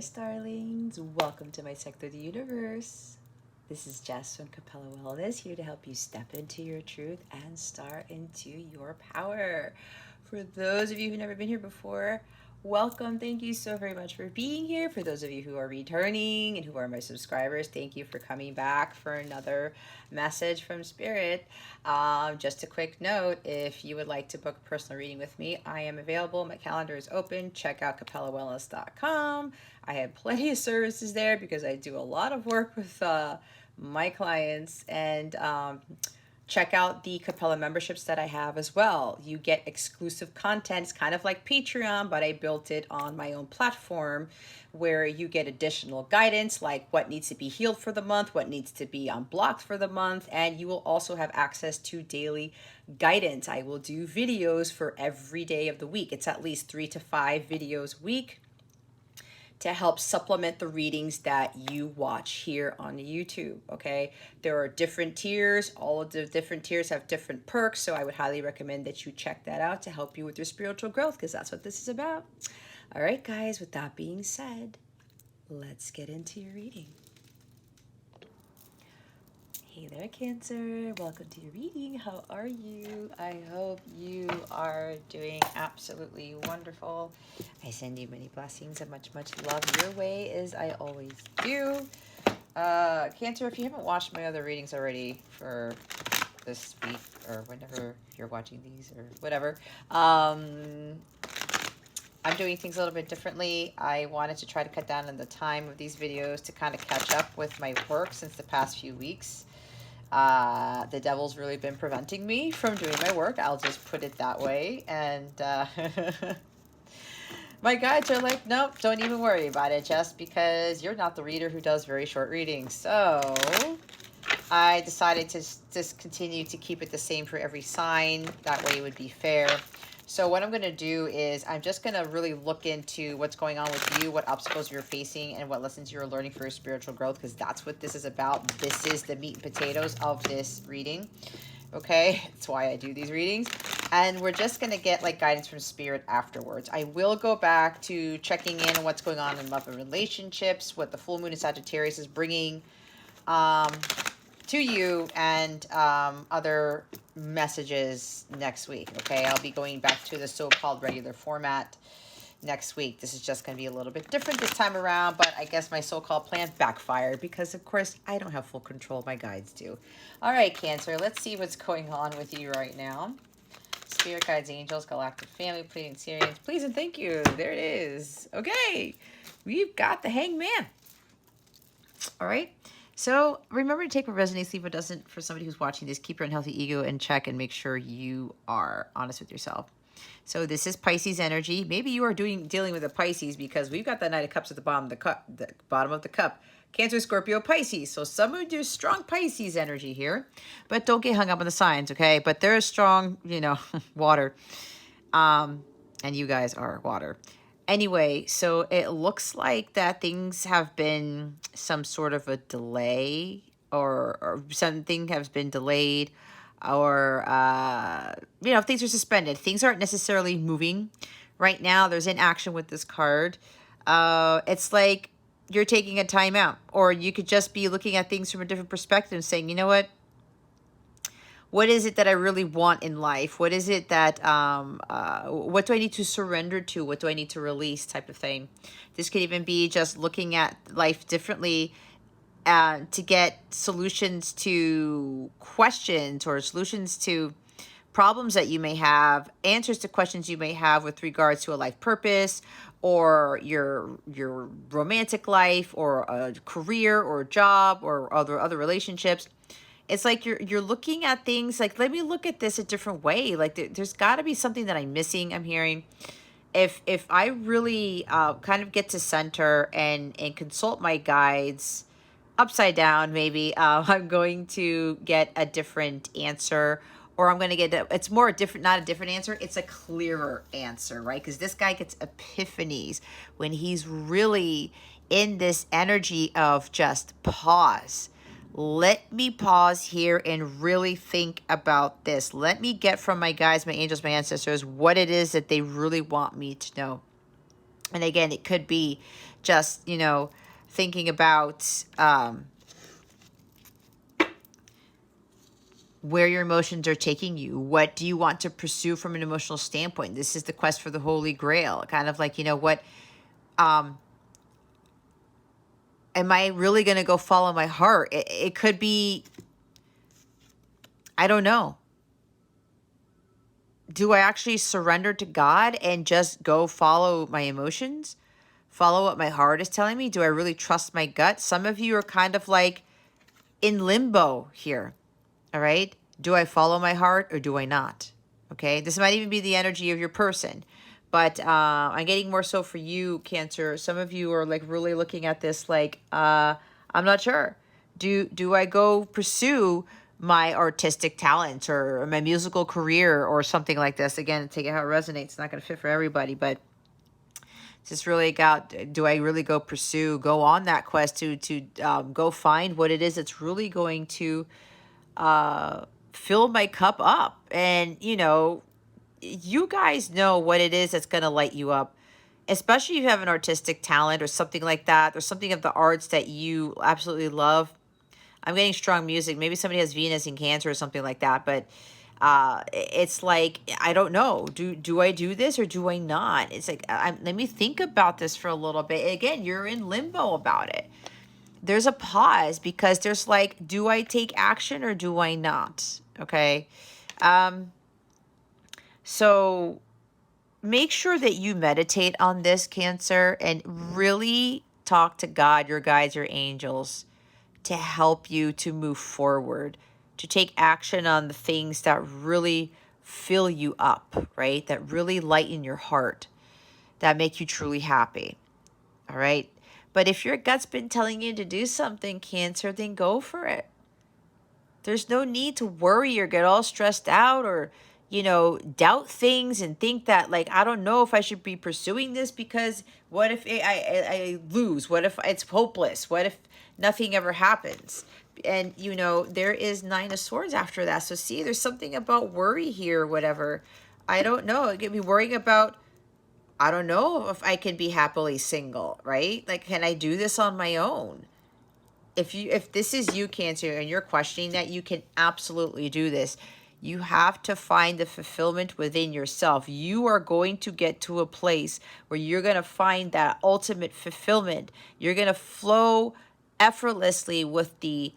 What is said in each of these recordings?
Starlings. Welcome to my sector of the universe. This is Jess from Capella Wellness, here to help you step into your truth and star into your power. For those of you who've never been here before, welcome. Thank you so very much for being here. For those of you who are returning and who are my subscribers, thank you for coming back for another message from Spirit. Just a quick note, if you would like to book a personal reading with me, I am available. My calendar is open. Check out capellawellness.com. I have plenty of services there because I do a lot of work with my clients, and check out the Capella memberships that I have as well. You get exclusive content. It's kind of like Patreon, but I built it on my own platform where you get additional guidance like what needs to be healed for the month, what needs to be unblocked for the month, and you will also have access to daily guidance. I will do videos for every day of the week. It's at least 3 to 5 videos a week to help supplement the readings that you watch here on YouTube, okay? There are different tiers. All of the different tiers have different perks, so I would highly recommend that you check that out to help you with your spiritual growth, because that's what this is about. All right, guys, with that being said, let's get into your reading. Hey there, Cancer. Welcome to your reading. How are you? I hope you are doing absolutely wonderful. I send you many blessings and much, much love your way, as I always do. Cancer, if you haven't watched my other readings already for this week or whenever you're watching these or whatever, I'm doing things a little bit differently. I wanted to try to cut down on the time of these videos to kind of catch up with my work since the past few weeks. The devil's really been preventing me from doing my work. I'll just put it that way. And my guides are like, nope, don't even worry about it, just because you're not the reader who does very short readings. So I decided to just continue to keep it the same for every sign. That way it would be fair. So what I'm going to do is I'm just going to really look into what's going on with you, what obstacles you're facing, and what lessons you're learning for your spiritual growth, because that's what this is about. This is the meat and potatoes of this reading. Okay, that's why I do these readings. And we're just going to get like guidance from Spirit afterwards. I will go back to checking in on what's going on in love and relationships, what the full moon in Sagittarius is bringing to you, and other messages next week. Okay, I'll be going back to the so-called regular format next week. This is just going to be a little bit different this time around, but I guess my so-called plan backfired because, of course, I don't have full control. My guides do. All right, Cancer, let's see what's going on with you right now. Spirit guides, angels, galactic family, pleading Syrians, please and thank you. There it is. Okay, we've got the Hangman. All right. So remember to take what resonates, leave what doesn't. For somebody who's watching this, keep your unhealthy ego in check and make sure you are honest with yourself. So this is Pisces energy. Maybe you are dealing with a Pisces because we've got the Knight of Cups at the bottom of the cup. Cancer, Scorpio, Pisces. So some of you do strong Pisces energy here, but don't get hung up on the signs, okay? But there is strong, water. And you guys are water. Anyway, so it looks like that things have been some sort of a delay, or something has been delayed, or, things are suspended. Things aren't necessarily moving right now. There's inaction with this card. It's like you're taking a time out, or you could just be looking at things from a different perspective and saying, you know what is it that I really want in life? What is it that, what do I need to surrender to? What do I need to release, type of thing? This could even be just looking at life differently to get solutions to questions, or solutions to problems that you may have, answers to questions you may have with regards to a life purpose, or your romantic life, or a career, or a job, or other relationships. It's like you're looking at things like, let me look at this a different way. Like there's got to be something that I'm missing. I'm hearing, if I really kind of get to center and consult my guides upside down, maybe I'm going to get a different answer, or I'm going to get it's more a different, not a different answer. It's a clearer answer, right? Because this guy gets epiphanies when he's really in this energy of just pause. Let me pause here and really think about this. Let me get from my guides, my angels, my ancestors, what it is that they really want me to know. And again, it could be just, thinking about where your emotions are taking you. What do you want to pursue from an emotional standpoint? This is the quest for the Holy Grail. Kind of like, what am I really going to go follow my heart? It could be, I don't know. Do I actually surrender to God and just go follow my emotions? Follow what my heart is telling me? Do I really trust my gut? Some of you are kind of like in limbo here. All right. Do I follow my heart or do I not? Okay. This might even be the energy of your person. But I'm getting more so for you, Cancer. Some of you are like really looking at this like, I'm not sure. Do I go pursue my artistic talent or my musical career or something like this? Again, take it how it resonates. It's not going to fit for everybody, but it's just really about, do I really go on that quest to go find what it is that's really going to fill my cup up? And, you guys know what it is that's going to light you up, especially if you have an artistic talent or something like that, or something of the arts that you absolutely love. I'm getting strong music. Maybe somebody has Venus in Cancer or something like that, but it's like, I don't know. Do I do this or do I not? It's like, let me think about this for a little bit. Again, you're in limbo about it. There's a pause because there's like, do I take action or do I not? Okay. So make sure that you meditate on this, Cancer, and really talk to God, your guides, your angels, to help you to move forward, to take action on the things that really fill you up, right? That really lighten your heart, that make you truly happy. All right. But if your gut's been telling you to do something, Cancer, then go for it. There's no need to worry or get all stressed out or, doubt things and think that, like, I don't know if I should be pursuing this because what if I lose? What if it's hopeless? What if nothing ever happens? And, there is Nine of Swords after that. So, see, there's something about worry here or whatever. I don't know. It could be worrying about, I don't know if I can be happily single, right? Like, can I do this on my own? If this is you, Cancer, and you're questioning that, you can absolutely do this. You have to find the fulfillment within yourself. You are going to get to a place where you're going to find that ultimate fulfillment. You're going to flow effortlessly with the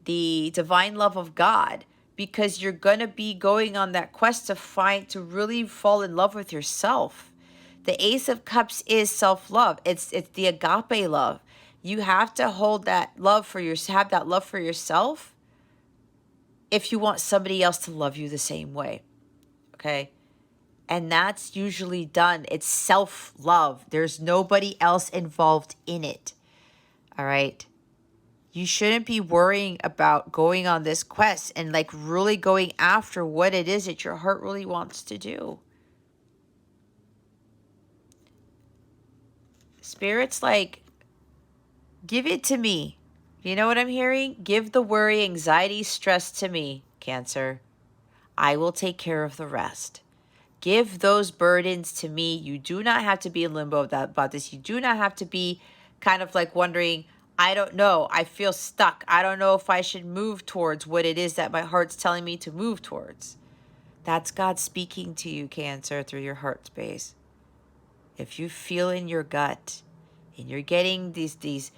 divine love of God, because you're going to be going on that quest to really fall in love with yourself. The Ace of Cups is self-love. It's the agape love. You have to hold that love for have that love for yourself if you want somebody else to love you the same way. Okay? And that's usually done. It's self-love. There's nobody else involved in it. All right? You shouldn't be worrying about going on this quest and like really going after what it is that your heart really wants to do. Spirit's like, give it to me. You know what I'm hearing? Give the worry, anxiety, stress to me, Cancer. I will take care of the rest. Give those burdens to me. You do not have to be in limbo about this. You do not have to be kind of like wondering, I don't know. I feel stuck. I don't know if I should move towards what it is that my heart's telling me to move towards. That's God speaking to you, Cancer, through your heart space. If you feel in your gut and you're getting these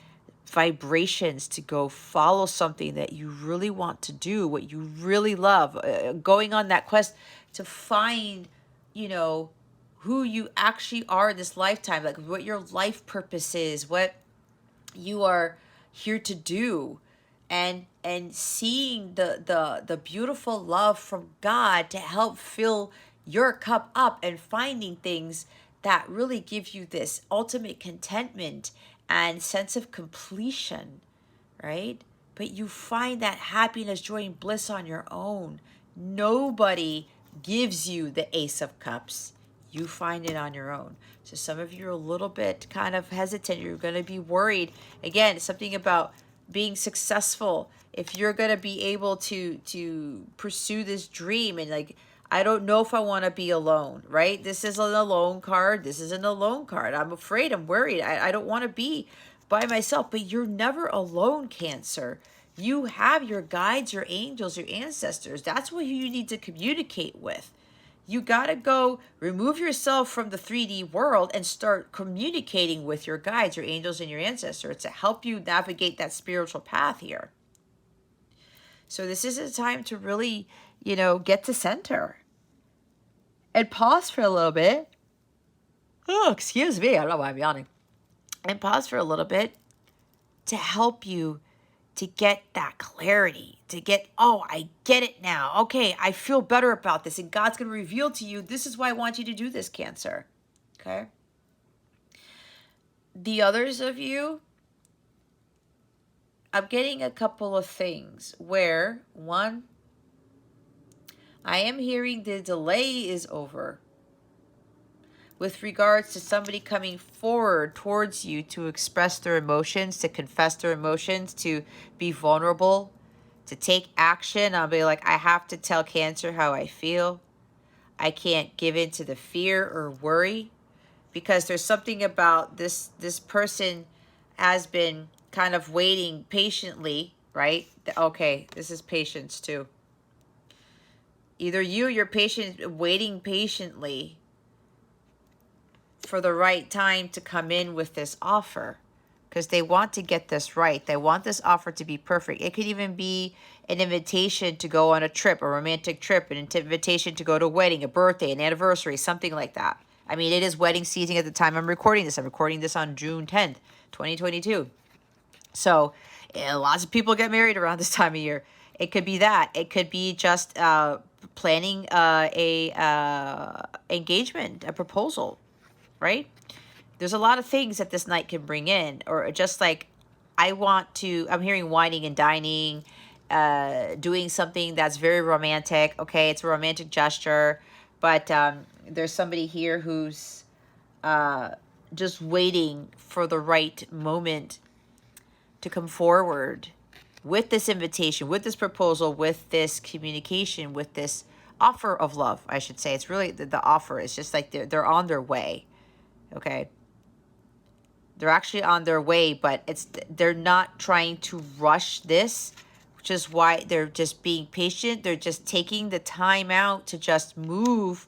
vibrations to go follow something that you really want to do, what you really love, going on that quest to find, who you actually are in this lifetime, like what your life purpose is, what you are here to do, and seeing the beautiful love from God to help fill your cup up, and finding things that really give you this ultimate contentment and sense of completion, right? But you find that happiness, joy, and bliss on your own. Nobody gives you the Ace of Cups. You find it on your own. So some of you are a little bit kind of hesitant. You're going to be worried. Again, something about being successful. If you're going to be able to pursue this dream, and like, I don't know if I want to be alone, right? This is an alone card. This is an alone card. I'm afraid. I'm worried. I don't want to be by myself. But you're never alone, Cancer. You have your guides, your angels, your ancestors. That's what you need to communicate with. You got to go remove yourself from the 3D world and start communicating with your guides, your angels, and your ancestors to help you navigate that spiritual path here. So this is a time to really, get to center and pause for a little bit. Oh, excuse me. I don't know why I'm yawning. And pause for a little bit to help you to get that clarity, to get, oh, I get it now. Okay, I feel better about this. And God's going to reveal to you, this is why I want you to do this, Cancer. Okay? The others of you, I'm getting a couple of things where, one, I am hearing the delay is over with regards to somebody coming forward towards you to express their emotions, to confess their emotions, to be vulnerable, to take action. I'll be like, I have to tell Cancer how I feel. I can't give in to the fear or worry, because there's something about this person has been kind of waiting patiently, right? Okay, this is patience too. Either you're patient, waiting patiently for the right time to come in with this offer, because they want to get this right. They want this offer to be perfect. It could even be an invitation to go on a trip, a romantic trip, an invitation to go to a wedding, a birthday, an anniversary, something like that. I mean, it is wedding season at the time I'm recording this. I'm recording this on June 10th, 2022. So lots of people get married around this time of year. It could be that. It could be just planning a engagement, a proposal, right? There's a lot of things that this night can bring in, or just like, I'm hearing whining and dining, doing something that's very romantic. Okay, it's a romantic gesture, but there's somebody here who's just waiting for the right moment to come forward with this invitation, with this proposal, with this communication, with this offer of love, I should say. It's really the offer. It's just like they're on their way. Okay, they're actually on their way, but they're not trying to rush this, which is why they're just being patient. They're just taking the time out to just move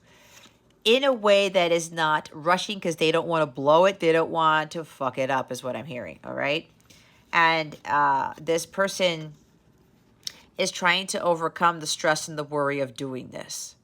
in a way that is not rushing, because they don't want to blow it. They don't want to fuck it up, is what I'm hearing. All right. And this person is trying to overcome the stress and the worry of doing this.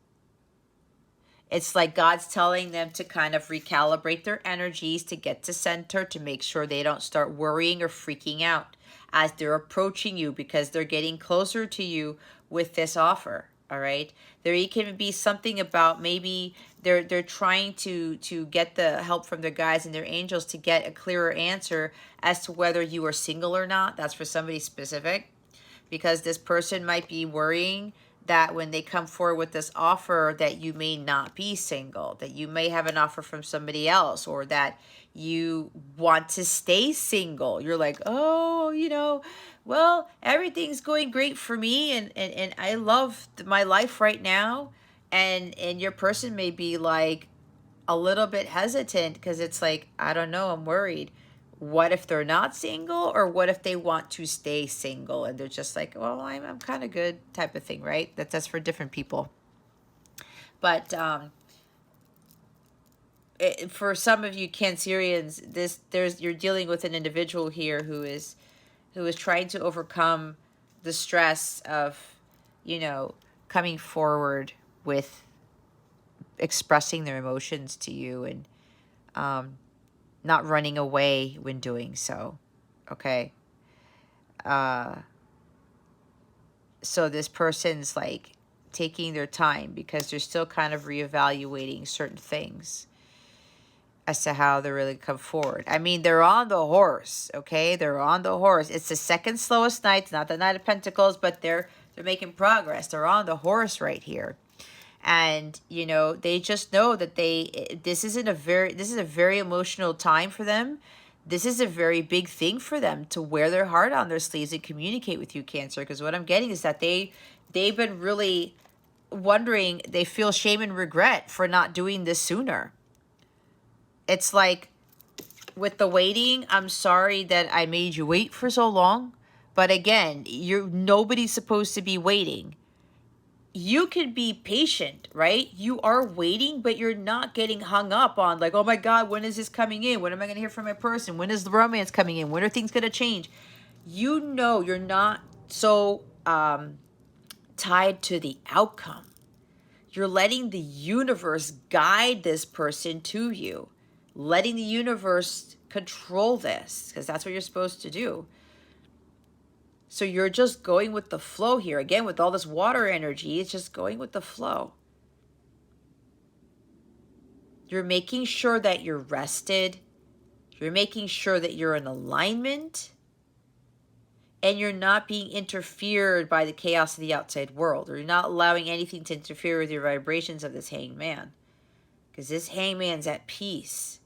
It's like God's telling them to kind of recalibrate their energies, to get to center, to make sure they don't start worrying or freaking out as they're approaching you, because they're getting closer to you with this offer. All right. There can be something about, maybe they're trying to get the help from their guides and their angels to get a clearer answer as to whether you are single or not. That's for somebody specific, because this person might be worrying that when they come forward with this offer, that you may not be single, that you may have an offer from somebody else, or that you want to stay single. You're like, oh, well, everything's going great for me, and I love my life right now. And your person may be like a little bit hesitant, because it's like, I don't know, I'm worried. What if they're not single, or what if they want to stay single and they're just like, well, I'm kind of good, type of thing, right? That's for different people. But for some of you Cancerians, you're dealing with an individual here who is trying to overcome the stress of, coming forward with expressing their emotions to you, and not running away when doing so. Okay. So this person's like taking their time, because they're still kind of reevaluating certain things as to how they really come forward. I mean, they're on the horse, okay? They're on the horse. It's the second slowest night. It's not the Knight of Pentacles, but they're making progress. They're on the horse right here. And, they just know that this is a very emotional time for them. This is a very big thing for them to wear their heart on their sleeves and communicate with you, Cancer. Because what I'm getting is that they've been really wondering, they feel shame and regret for not doing this sooner. It's like, with the waiting, I'm sorry that I made you wait for so long. But again, nobody's supposed to be waiting. You can be patient, right? You are waiting, but you're not getting hung up on like, oh my God, when is this coming in? When am I going to hear from my person? When is the romance coming in? When are things going to change? You know, you're not so tied to the outcome. You're letting the universe guide this person to you, letting the universe control this, because that's what you're supposed to do. So you're just going with the flow here. Again, with all this water energy, it's just going with the flow. You're making sure that you're rested. You're making sure that you're in alignment. And you're not being interfered by the chaos of the outside world. Or you're not allowing anything to interfere with your vibrations of this hangman. Because this hangman's at peace.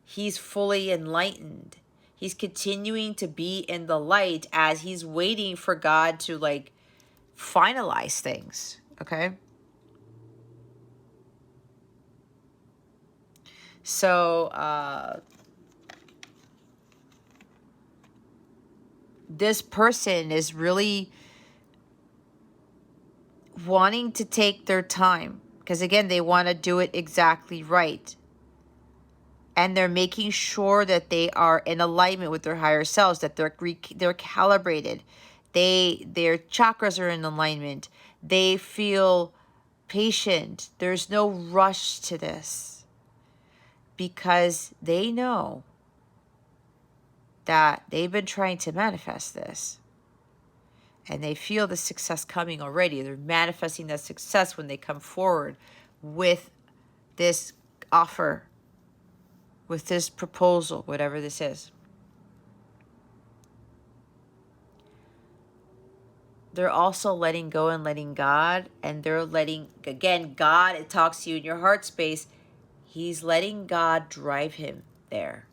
He's fully enlightened. He's continuing to be in the light as he's waiting for God to like finalize things. Okay? So, this person is really wanting to take their time. Because again, they want to do it exactly right. And they're making sure that they are in alignment with their higher selves, that they're calibrated. Their chakras are in alignment. They feel patient. There's no rush to this. Because they know that they've been trying to manifest this. And they feel the success coming already. They're manifesting that success when they come forward with this offer, with this proposal, whatever this is. They're also letting go and letting God, and they're letting, again, God, it talks to you in your heart space. He's letting God drive him there.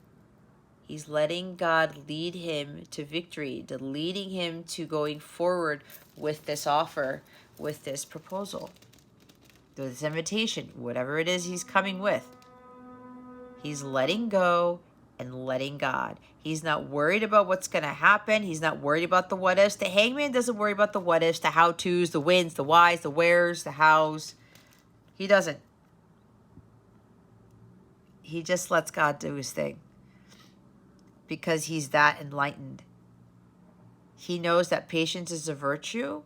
He's letting God lead him to victory, to leading him to going forward with this offer, with this proposal, this invitation, whatever it is he's coming with. He's letting go and letting God. He's not worried about what's going to happen. He's not worried about the what ifs. The hangman doesn't worry about the what ifs, the how to's, the wins, the whys, the wheres, the hows. He doesn't. He just lets God do his thing because he's that enlightened. He knows that patience is a virtue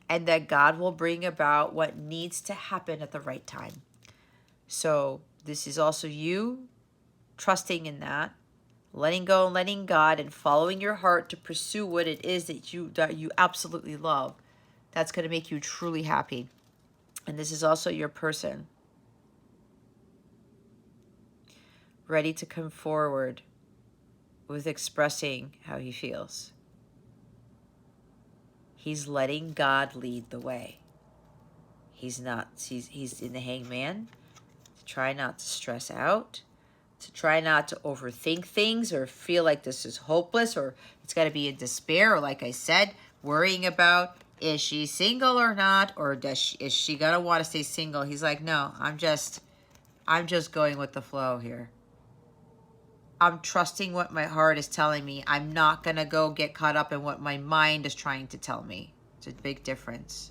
and that God will bring about what needs to happen at the right time. So this is also you trusting in that, letting go and letting God, and following your heart to pursue what it is that you absolutely love. That's going to make you truly happy. And this is also your person, ready to come forward with expressing how he feels. He's letting God lead the way. He's in the hangman. Try not to stress out, to try not to overthink things or feel like this is hopeless or it's got to be in despair, or like I said, worrying about, is she single or not, or is she going to want to stay single? He's like, no, I'm just going with the flow here. I'm trusting what my heart is telling me. I'm not going to go get caught up in what my mind is trying to tell me. It's a big difference.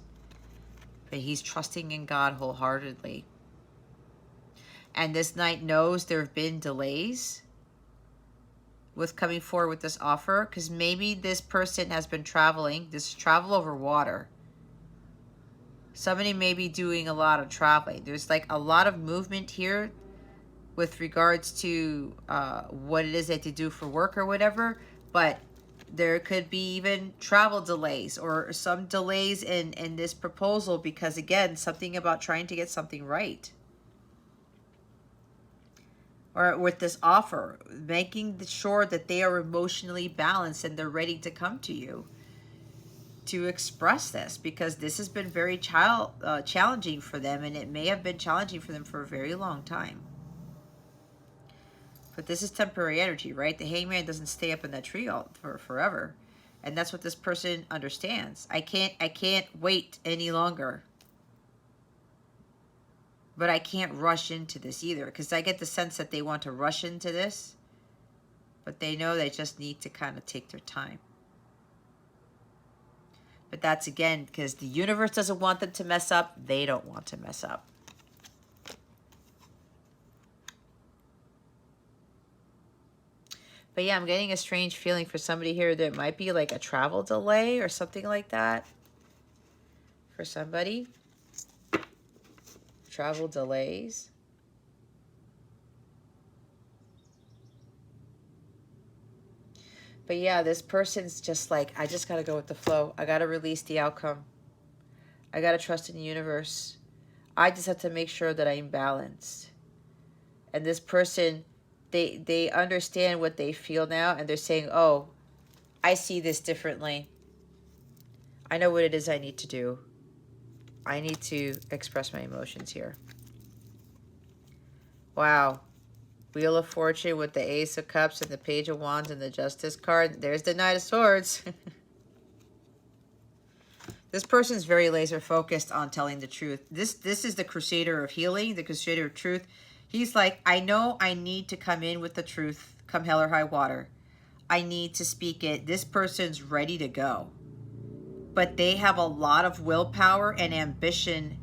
But he's trusting in God wholeheartedly. And this knight knows there have been delays with coming forward with this offer, because maybe this person has been traveling. This is travel over water. Somebody may be doing a lot of traveling. There's like a lot of movement here with regards to what it is that they do for work or whatever. But there could be even travel delays or some delays in this proposal because, again, something about trying to get something right. Or with this offer, making sure that they are emotionally balanced and they're ready to come to you to express this, because this has been very challenging for them, and it may have been challenging for them for a very long time. But this is temporary energy, right? The hangman doesn't stay up in that tree for forever. And that's what this person understands. I can't wait any longer. But I can't rush into this either, because I get the sense that they want to rush into this, but they know they just need to kind of take their time. But that's, again, because the universe doesn't want them to mess up. They don't want to mess up. But yeah, I'm getting a strange feeling for somebody here. There might be like a travel delay or something like that for somebody. Travel delays. But yeah, this person's just like, I just got to go with the flow. I got to release the outcome. I got to trust in the universe. I just have to make sure that I'm balanced. And this person, they understand what they feel now, and they're saying, oh, I see this differently. I know what it is I need to do. I need to express my emotions here. Wow. Wheel of Fortune with the Ace of Cups and the Page of Wands and the Justice card. There's the Knight of Swords. This person's very laser focused on telling the truth. This is the Crusader of Healing, the Crusader of Truth. He's like, I know I need to come in with the truth, come hell or high water. I need to speak it. This person's ready to go. But they have a lot of willpower and ambition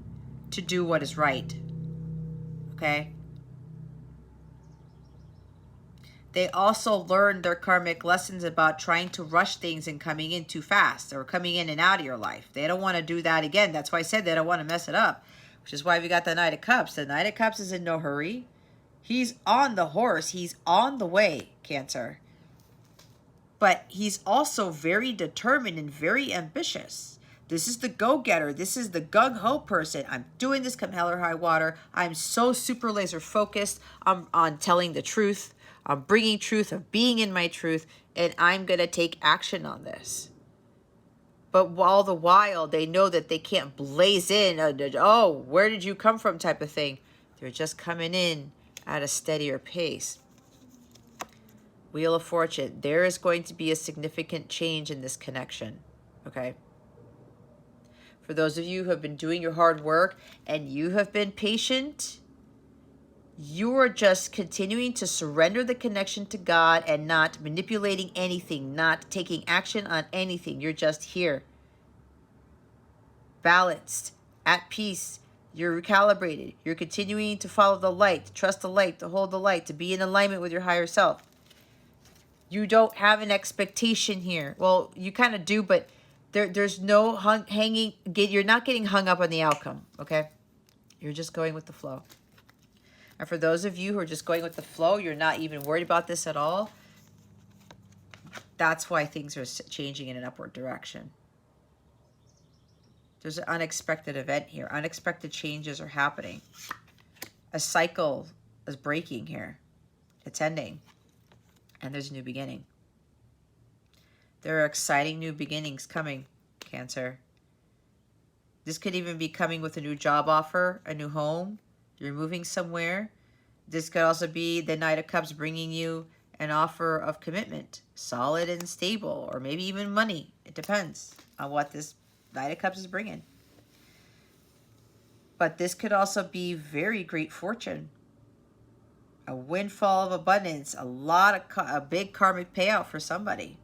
to do what is right. Okay? They also learned their karmic lessons about trying to rush things and coming in too fast or coming in and out of your life. They don't want to do that again. That's why I said they don't want to mess it up, which is why we got the Knight of Cups. The Knight of Cups is in no hurry. He's on the horse. He's on the way, Cancer. But he's also very determined and very ambitious. This is the go-getter. This is the gung-ho person. I'm doing this come hell or high water. I'm so super laser focused on telling the truth. I'm bringing truth, of being in my truth, and I'm going to take action on this. But all the while, they know that they can't blaze in, oh, where did you come from type of thing. They're just coming in at a steadier pace. Wheel of Fortune. There is going to be a significant change in this connection, okay? For those of you who have been doing your hard work and you have been patient, you are just continuing to surrender the connection to God and not manipulating anything, not taking action on anything. You're just here, balanced, at peace. You're recalibrated. You're continuing to follow the light, to trust the light, to hold the light, to be in alignment with your higher self. You don't have an expectation here. Well, you kind of do, but there's no hanging. You're not getting hung up on the outcome, okay? You're just going with the flow. And for those of you who are just going with the flow, you're not even worried about this at all. That's why things are changing in an upward direction. There's an unexpected event here. Unexpected changes are happening. A cycle is breaking here. It's ending. And there's a new beginning. There are exciting new beginnings coming, Cancer. This could even be coming with a new job offer, a new home. You're moving somewhere. This could also be the Knight of Cups bringing you an offer of commitment, solid and stable, or maybe even money. It depends on what this Knight of Cups is bringing. But this could also be very great fortune, a windfall of abundance, a big karmic payout for somebody.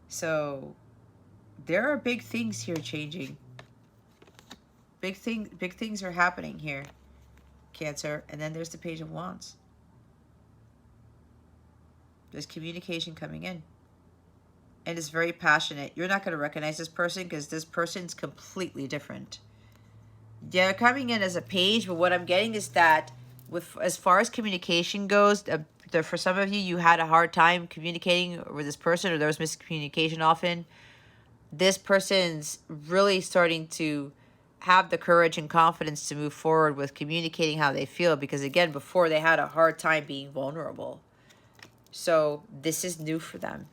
So there are big things here changing. Big things are happening here, Cancer. And then there's the Page of Wands. There's communication coming in. And it's very passionate. You're not going to recognize this person because this person's completely different. They're coming in as a page, but what I'm getting is that as far as communication goes, for some of you, you had a hard time communicating with this person, or there was miscommunication often. This person's really starting to have the courage and confidence to move forward with communicating how they feel, because again, before they had a hard time being vulnerable. So this is new for them.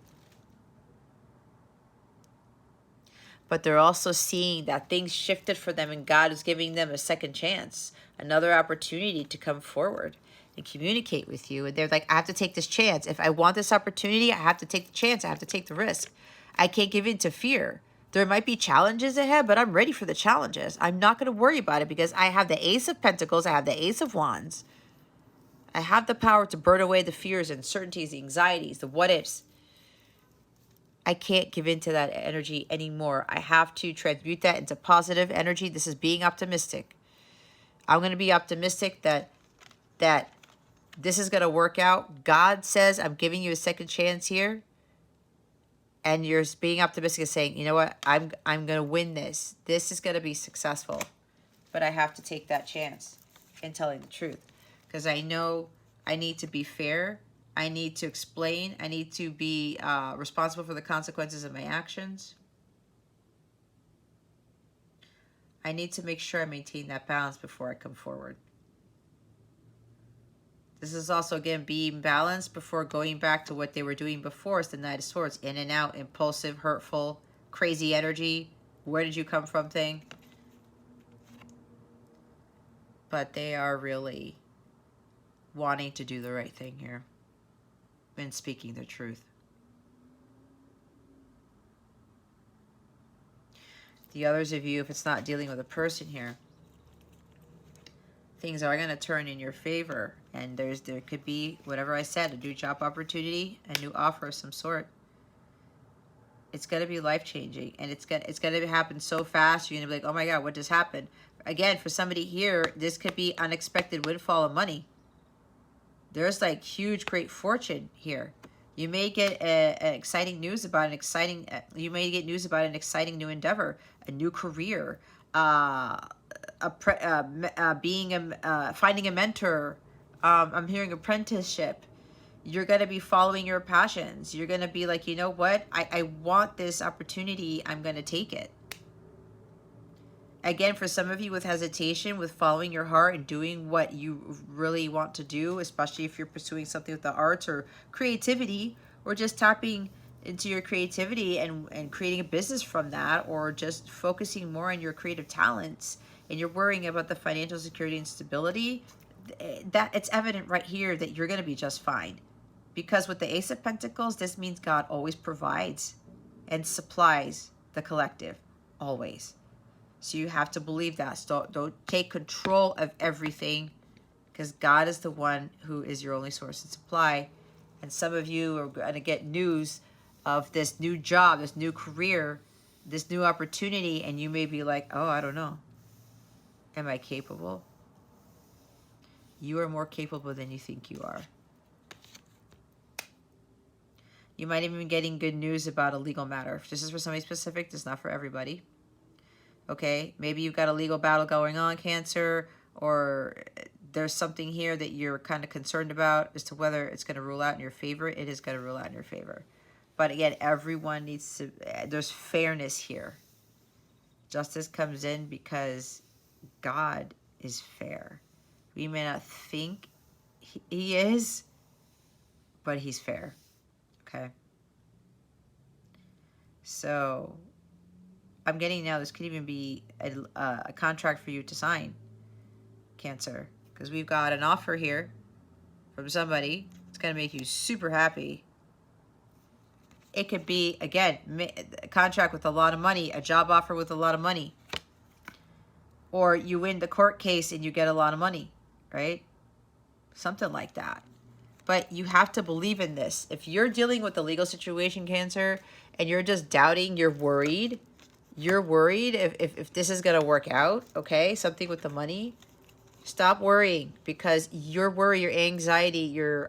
But they're also seeing that things shifted for them and God is giving them a second chance, another opportunity to come forward. and communicate with you. And they're like, I have to take this chance. If I want this opportunity, I have to take the chance. I have to take the risk. I can't give in to fear. There might be challenges ahead, but I'm ready for the challenges. I'm not going to worry about it because I have the Ace of Pentacles. I have the Ace of Wands. I have the power to burn away the fears, uncertainties, the anxieties, the what ifs. I can't give in to that energy anymore. I have to transmute that into positive energy. This is being optimistic. I'm going to be optimistic that this is going to work out. God says, I'm giving you a second chance here. And you're being optimistic and saying, you know what, I'm going to win this. This is going to be successful. But I have to take that chance in telling the truth. Because I know I need to be fair. I need to explain. I need to be responsible for the consequences of my actions. I need to make sure I maintain that balance before I come forward. This is also, again, being balanced before going back to what they were doing before. It's the Knight of Swords. In and out, impulsive, hurtful, crazy energy. Where did you come from thing? But they are really wanting to do the right thing here and speaking the truth. The others of you, if it's not dealing with a person here, things are going to turn in your favor. And there could be, whatever I said, a new job opportunity, a new offer of some sort. It's going to be life-changing. And it's going to happen so fast, you're going to be like, oh my God, what just happened? Again, for somebody here, this could be unexpected windfall of money. There's like huge, great fortune here. You may get an exciting news about an exciting, you may get news about an exciting new endeavor, a new career, finding a mentor. I'm hearing apprenticeship. You're going to be following your passions. You're going to be like, you know what? I want this opportunity. I'm going to take it. Again, for some of you with hesitation, with following your heart and doing what you really want to do, especially if you're pursuing something with the arts or creativity, or just tapping into your creativity and creating a business from that, or just focusing more on your creative talents, and you're worrying about the financial security and stability, that it's evident right here that you're going to be just fine. Because with the Ace of Pentacles, this means God always provides and supplies the collective, always. So you have to believe that. So don't take control of everything, because God is the one who is your only source of supply. And some of you are going to get news of this new job, this new career, this new opportunity, and you may be like, oh, I don't know. Am I capable? You are more capable than you think you are. You might even be getting good news about a legal matter. If this is for somebody specific, this is not for everybody. Okay, maybe you've got a legal battle going on, Cancer, or there's something here that you're kind of concerned about as to whether it's going to rule out in your favor. It is going to rule out in your favor. But again, everyone needs to, there's fairness here. Justice comes in because God is fair. We may not think he is, but he's fair. Okay. So I'm getting now this could even be a contract for you to sign, Cancer, because we've got an offer here from somebody. It's going to make you super happy. It could be, again, a contract with a lot of money, a job offer with a lot of money. Or you win the court case and you get a lot of money, right? Something like that. But you have to believe in this. If you're dealing with a legal situation, Cancer, and you're just doubting, you're worried if this is going to work out, okay, something with the money, stop worrying, because your worry, your anxiety, your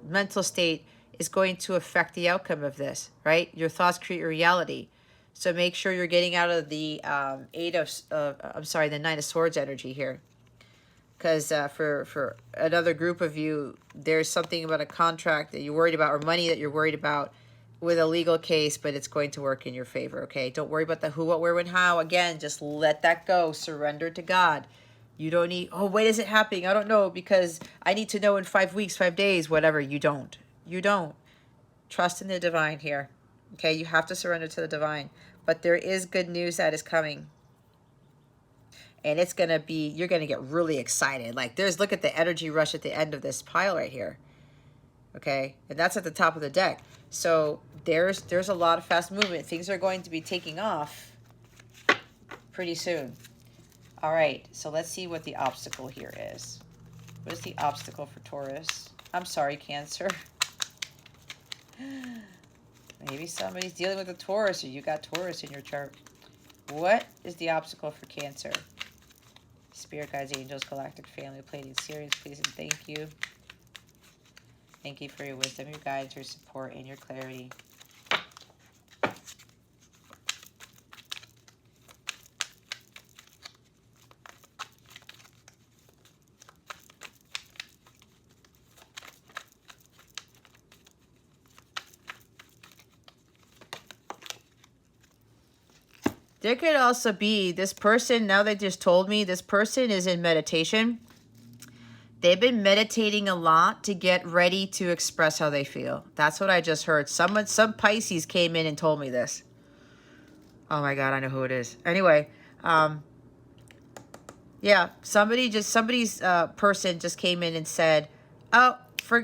mental state is going to affect the outcome of this, right? Your thoughts create your reality. So make sure you're getting out of the the Nine of Swords energy here. Because for another group of you, there's something about a contract that you're worried about, or money that you're worried about with a legal case, but it's going to work in your favor, okay? Don't worry about the who, what, where, when, how. Again, just let that go. Surrender to God. You don't need, oh, when is it happening? I don't know, because I need to know in 5 weeks, 5 days, whatever. You don't. You don't. Trust in the divine here, okay? You have to surrender to the divine. But there is good news that is coming. And it's going to be, you're going to get really excited. Like look at the energy rush at the end of this pile right here. Okay. And that's at the top of the deck. So there's a lot of fast movement. Things are going to be taking off pretty soon. All right. So let's see what the obstacle here is. What is the obstacle for Taurus? I'm sorry, Cancer. Maybe somebody's dealing with a Taurus, or you got Taurus in your chart. What is the obstacle for Cancer? Spirit guides, angels, galactic family, Pleiadian, Sirius, please and thank you. Thank you for your wisdom, your guidance, your support, and your clarity. There could also be this person, now they just told me, this person is in meditation. They've been meditating a lot to get ready to express how they feel. That's what I just heard. Some Pisces came in and told me this. Oh my God, I know who it is. Anyway, yeah, somebody's person just came in and said, oh,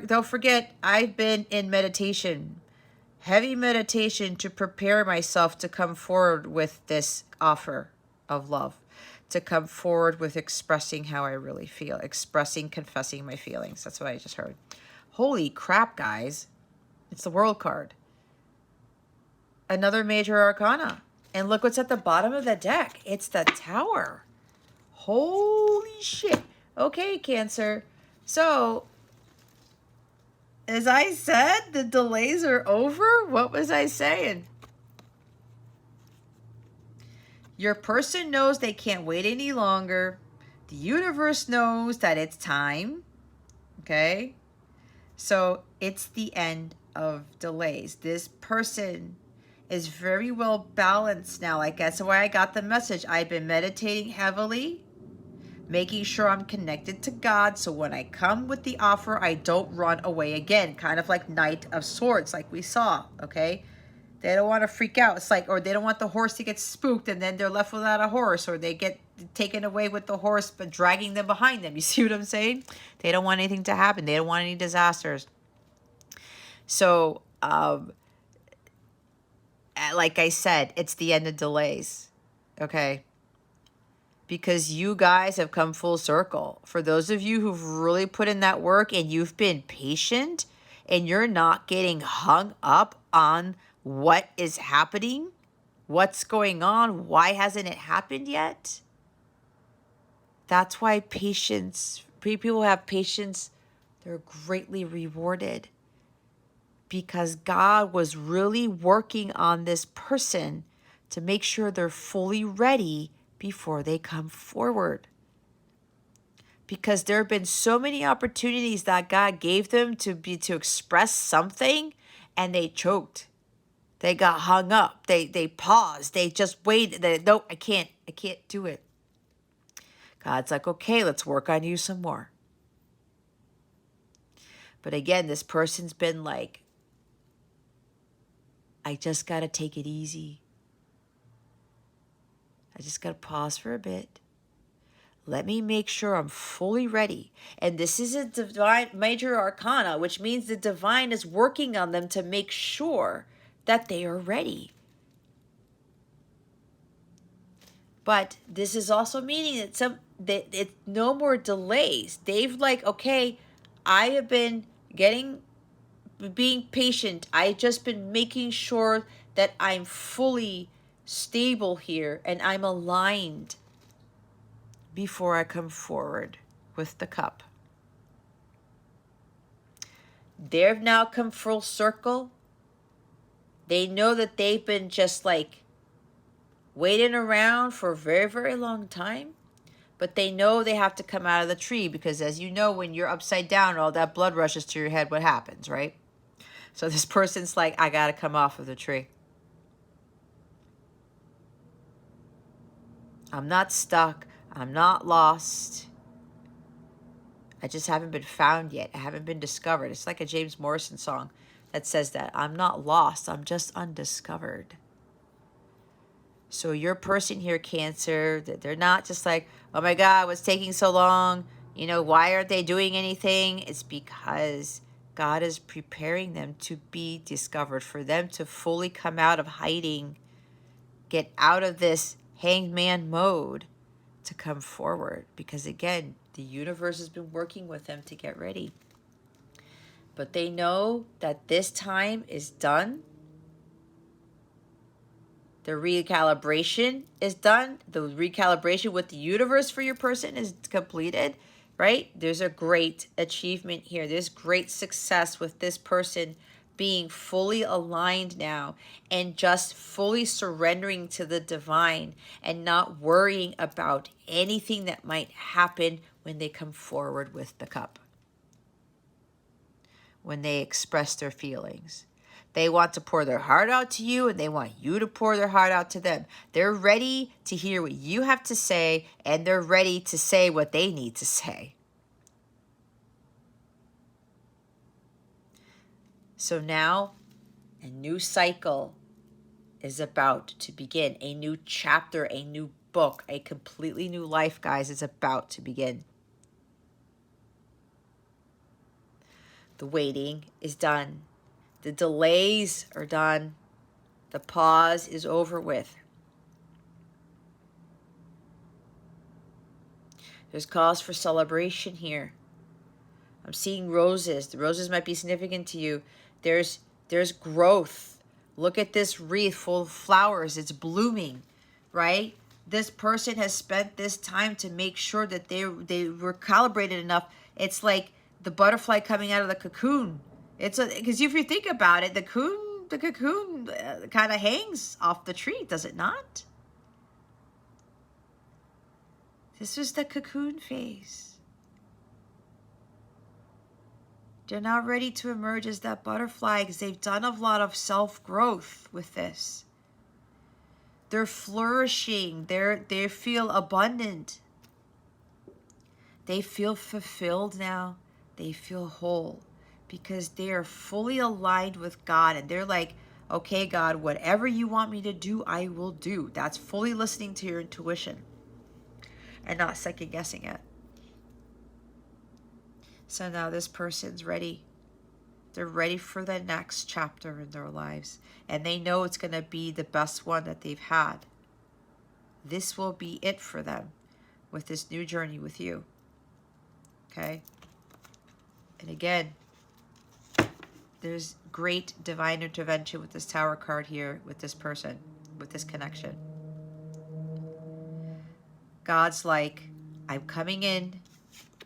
don't forget, I've been in meditation. Heavy meditation to prepare myself to come forward with this offer of love, to come forward with expressing how I really feel, confessing my feelings. That's what I just heard. Holy crap, guys. It's the World card. Another major arcana. And look what's at the bottom of the deck. It's the Tower. Holy shit. Okay, Cancer. So, as I said, the delays are over. What was I saying? Your person knows they can't wait any longer. The universe knows that it's time. Okay? So it's the end of delays. This person is very well balanced now. Like that's why I got the message. I've been meditating heavily, making sure I'm connected to God. So when I come with the offer, I don't run away again. Kind of like Knight of Swords, like we saw, okay? They don't want to freak out. It's like, or they don't want the horse to get spooked and then they're left without a horse, or they get taken away with the horse but dragging them behind them. You see what I'm saying? They don't want anything to happen. They don't want any disasters. So, like I said, it's the end of delays, okay? Because you guys have come full circle. For those of you who've really put in that work and you've been patient and you're not getting hung up on what is happening, what's going on, why hasn't it happened yet? That's why patience, people who have patience, they're greatly rewarded. Because God was really working on this person to make sure they're fully ready before they come forward. Because there have been so many opportunities that God gave them to express something, and they choked. They got hung up. They paused. They just waited. No, I can't do it. God's like, okay, let's work on you some more. But again, this person's been like, I just got to take it easy. I just got to pause for a bit. Let me make sure I'm fully ready. And this is a divine major arcana, which means the divine is working on them to make sure that they are ready. But this is also meaning that it's no more delays. They've like, okay, I have been being patient. I've just been making sure that I'm fully stable here and I'm aligned before I come forward with the cup. They've now come full circle. They know that they've been just like waiting around for a very, very long time. But they know they have to come out of the tree because, as you know, when you're upside down, all that blood rushes to your head, what happens, right? So this person's like, I got to come off of the tree. I'm not stuck. I'm not lost. I just haven't been found yet. I haven't been discovered. It's like a James Morrison song that says that. I'm not lost. I'm just undiscovered. So your person here, Cancer, that they're not just like, oh my God, what's taking so long? You know, why aren't they doing anything? It's because God is preparing them to be discovered, for them to fully come out of hiding, get out of this hangman mode, to come forward. Because again, the universe has been working with them to get ready. But they know that this time is done. The recalibration is done. The recalibration with the universe for your person is completed, right? There's a great achievement here. There's great success with this person being fully aligned now and just fully surrendering to the divine and not worrying about anything that might happen when they come forward with the cup, when they express their feelings. They want to pour their heart out to you, and they want you to pour their heart out to them. They're ready to hear what you have to say, and they're ready to say what they need to say. So now a new cycle is about to begin. A new chapter, a new book, a completely new life, guys, is about to begin. The waiting is done. The delays are done. The pause is over with. There's cause for celebration here. I'm seeing roses. The roses might be significant to you. There's growth. Look at this wreath full of flowers. It's blooming, right? This person has spent this time to make sure that they were calibrated enough. It's like the butterfly coming out of the cocoon. Because if you think about it, the cocoon kind of hangs off the tree, does it not? This was the cocoon phase. They're not ready to emerge as that butterfly because they've done a lot of self-growth with this. They're flourishing. They feel abundant. They feel fulfilled now. They feel whole because they are fully aligned with God. And they're like, okay, God, whatever you want me to do, I will do. That's fully listening to your intuition and not second guessing it. So now this person's ready. They're ready for the next chapter in their lives. And they know it's going to be the best one that they've had. This will be it for them with this new journey with you. Okay? And again, there's great divine intervention with this Tower card here, with this person, with this connection. God's like, I'm coming in.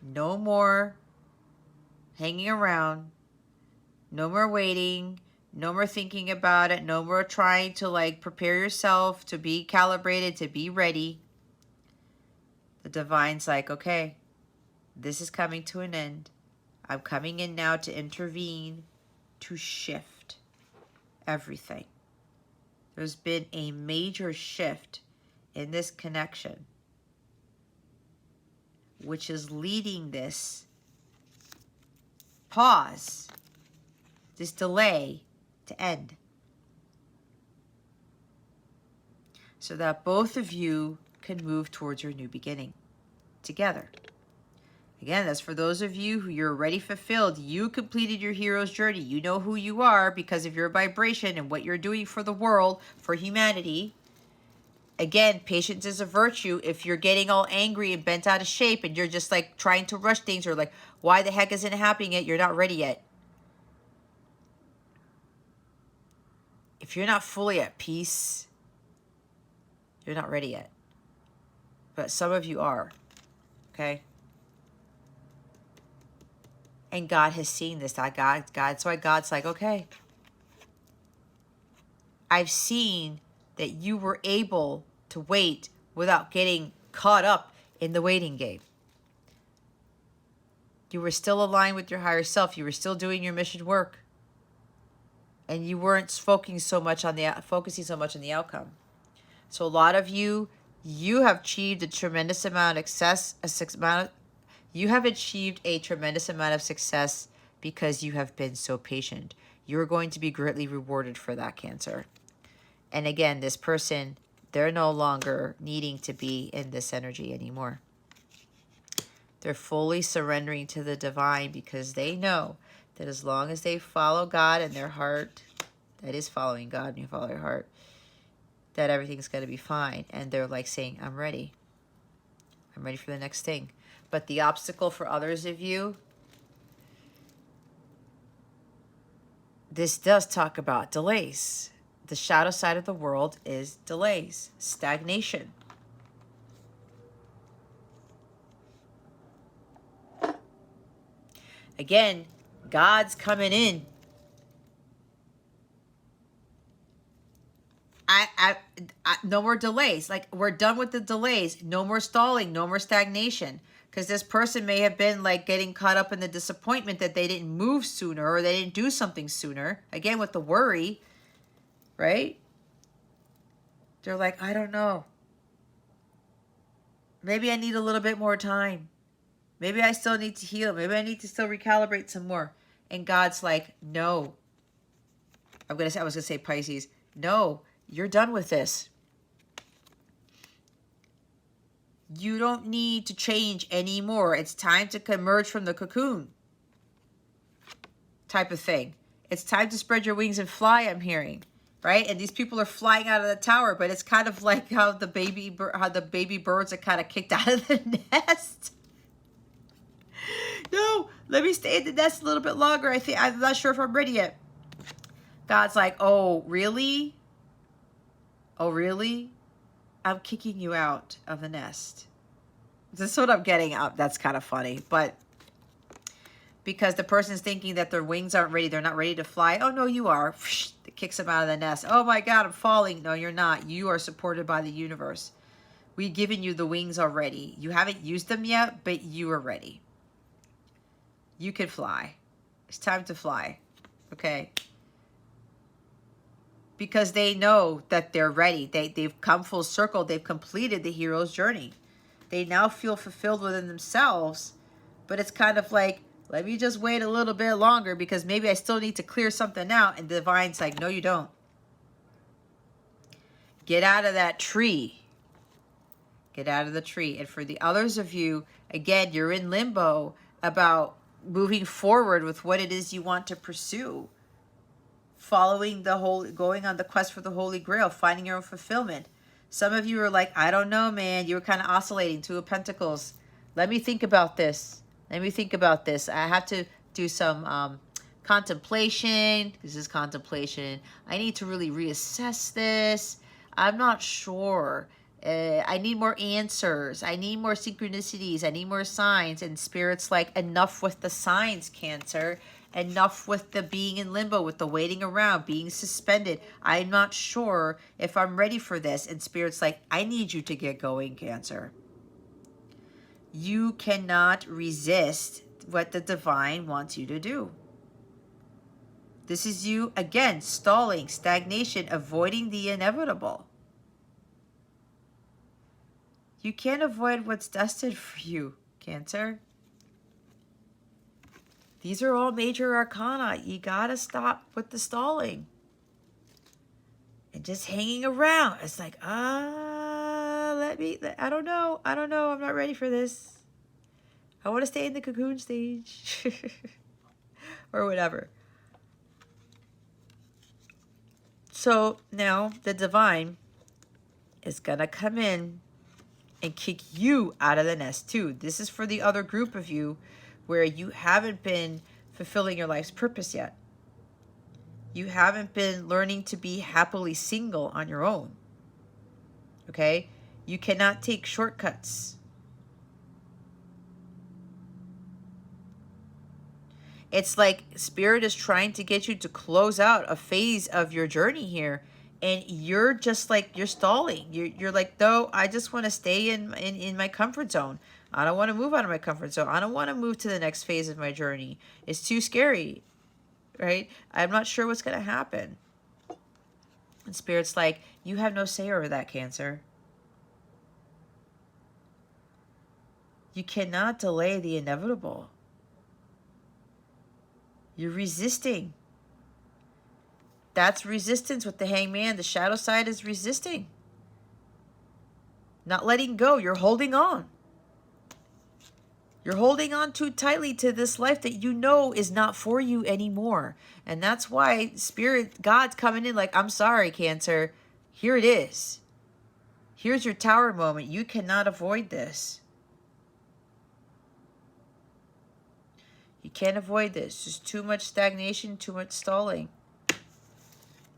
No more hanging around. No more waiting. No more thinking about it. No more trying to like prepare yourself to be calibrated, to be ready. The divine's like, okay, this is coming to an end. I'm coming in now to intervene, to shift everything. There's been a major shift in this connection, which is leading this pause, this delay, to end. So that both of you can move towards your new beginning together. Again, that's for those of you who you're already fulfilled. You completed your hero's journey. You know who you are because of your vibration and what you're doing for the world, for humanity. Again, patience is a virtue. If you're getting all angry and bent out of shape and you're just like trying to rush things, or like, why the heck isn't it happening yet? You're not ready yet. If you're not fully at peace, you're not ready yet. But some of you are, okay? And God has seen this. That's why God's like, okay, I've seen that you were able to wait without getting caught up in the waiting game. You were still aligned with your higher self. You were still doing your mission work. And you weren't focusing so much on the outcome. So a lot of you have achieved a tremendous amount of success. You have achieved a tremendous amount of success because you have been so patient. You're going to be greatly rewarded for that, Cancer. And again, this person, they're no longer needing to be in this energy anymore. They're fully surrendering to the divine because they know that as long as they follow God in their heart, that is following God and you follow your heart, that everything's going to be fine. And they're like saying, I'm ready. I'm ready for the next thing. But the obstacle for others of you, this does talk about delays. The shadow side of the world is delays, stagnation. Again, God's coming in. No more delays. Like, we're done with the delays. No more stalling. No more stagnation. Because this person may have been like getting caught up in the disappointment that they didn't move sooner or they didn't do something sooner. Again, with the worry, right? They're like, I don't know. Maybe I need a little bit more time. Maybe I still need to heal. Maybe I need to still recalibrate some more. And God's like, no. I was going to say Pisces. No, you're done with this. You don't need to change anymore. It's time to emerge from the cocoon. Type of thing. It's time to spread your wings and fly, I'm hearing. Right? And these people are flying out of the tower, but it's kind of like how the baby birds are kind of kicked out of the nest. No, let me stay in the nest a little bit longer. I'm not sure if I'm ready yet. God's like, oh, really? Oh, really? I'm kicking you out of the nest. This is what I'm getting out. That's kind of funny. But because the person's thinking that their wings aren't ready, they're not ready to fly. Oh, no, you are. It kicks them out of the nest. Oh, my God, I'm falling. No, you're not. You are supported by the universe. We've given you the wings already. You haven't used them yet, but you are ready. You can fly. It's time to fly. Okay? Because they know that they're ready. They've come full circle. They've completed the hero's journey. They now feel fulfilled within themselves. But it's kind of like, let me just wait a little bit longer because maybe I still need to clear something out. And the divine's like, no, you don't. Get out of that tree. Get out of the tree. And for the others of you, again, you're in limbo about moving forward with what it is you want to pursue. Following going on the quest for the Holy Grail, finding your own fulfillment. Some of you are like, I don't know, man. You were kind of oscillating. Two of Pentacles. Let me think about this. Let me think about this. I have to do some contemplation. This is contemplation. I need to really reassess this. I'm not sure. I need more answers. I need more synchronicities. I need more signs. And Spirit's like, enough with the signs, Cancer. Enough with the being in limbo, with the waiting around, being suspended. I'm not sure if I'm ready for this. And Spirit's like, I need you to get going, Cancer. You cannot resist what the divine wants you to do. This is you, again, stalling, stagnation, avoiding the inevitable. You can't avoid what's destined for you, Cancer. These are all major arcana. You gotta stop with the stalling. And just hanging around. It's like, I don't know. I'm not ready for this. I want to stay in the cocoon stage. Or whatever. So now the divine is gonna come in and kick you out of the nest too. This is for the other group of you where you haven't been fulfilling your life's purpose yet. You haven't been learning to be happily single on your own. Okay? You cannot take shortcuts. It's like Spirit is trying to get you to close out a phase of your journey here. And you're just like, you're stalling. You're like, no, I just want to stay in my comfort zone. I don't want to move out of my comfort zone. I don't want to move to the next phase of my journey. It's too scary, right? I'm not sure what's going to happen. And Spirit's like, you have no say over that, Cancer. You cannot delay the inevitable. You're resisting. That's resistance with the Hangman. The shadow side is resisting. Not letting go. You're holding on. You're holding on too tightly to this life that you know is not for you anymore. And that's why Spirit, God's coming in like, I'm sorry, Cancer. Here it is. Here's your tower moment. You cannot avoid this. You can't avoid this. There's too much stagnation, too much stalling.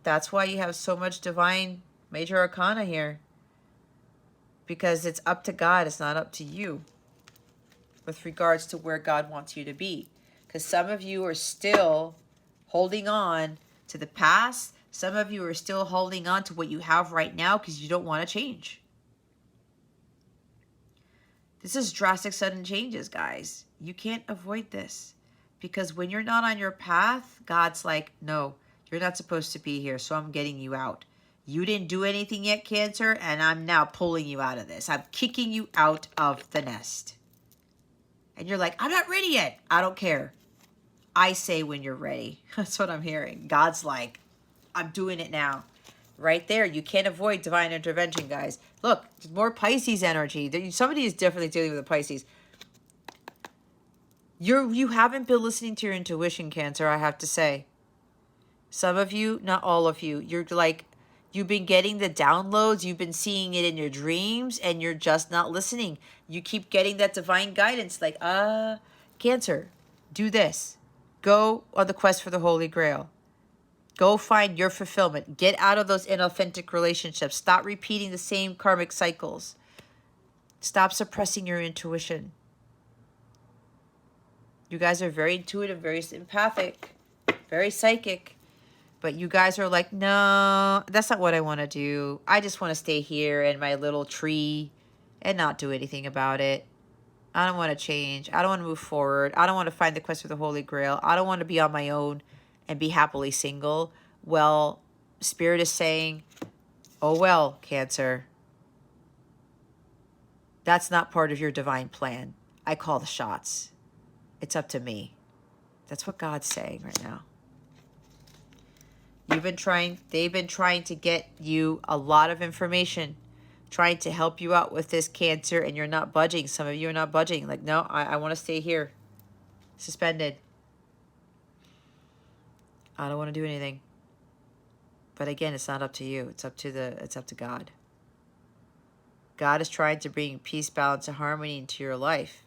That's why you have so much divine major arcana here. Because it's up to God. It's not up to you. With regards to where God wants you to be. Because some of you are still holding on to the past. Some of you are still holding on to what you have right now because you don't want to change. This is drastic sudden changes, guys. You can't avoid this. Because when you're not on your path, God's like, no, you're not supposed to be here, so I'm getting you out. You didn't do anything yet, Cancer, and I'm now pulling you out of this. I'm kicking you out of the nest. And you're like, I'm not ready yet. I don't care. I say when you're ready. That's what I'm hearing. God's like, I'm doing it now. Right there. You can't avoid divine intervention, guys. Look, there's more Pisces energy. Somebody is definitely dealing with a Pisces. You haven't been listening to your intuition, Cancer, I have to say. Some of you, not all of you, you're like, you've been getting the downloads, you've been seeing it in your dreams, and you're just not listening. You keep getting that divine guidance, like, Cancer, do this. Go on the quest for the Holy Grail. Go find your fulfillment. Get out of those inauthentic relationships. Stop repeating the same karmic cycles. Stop suppressing your intuition. You guys are very intuitive, very empathic, very psychic. But you guys are like, no, that's not what I want to do. I just want to stay here in my little tree and not do anything about it. I don't want to change. I don't want to move forward. I don't want to find the quest for the Holy Grail. I don't want to be on my own and be happily single. Well, Spirit is saying, oh well, Cancer. That's not part of your divine plan. I call the shots. It's up to me. That's what God's saying right now. They've been trying to get you a lot of information, trying to help you out with this, Cancer, and you're not budging. Some of you are not budging. Like, no, I want to stay here. Suspended. I don't want to do anything. But again, it's not up to you. It's up to God. God is trying to bring peace, balance, and harmony into your life.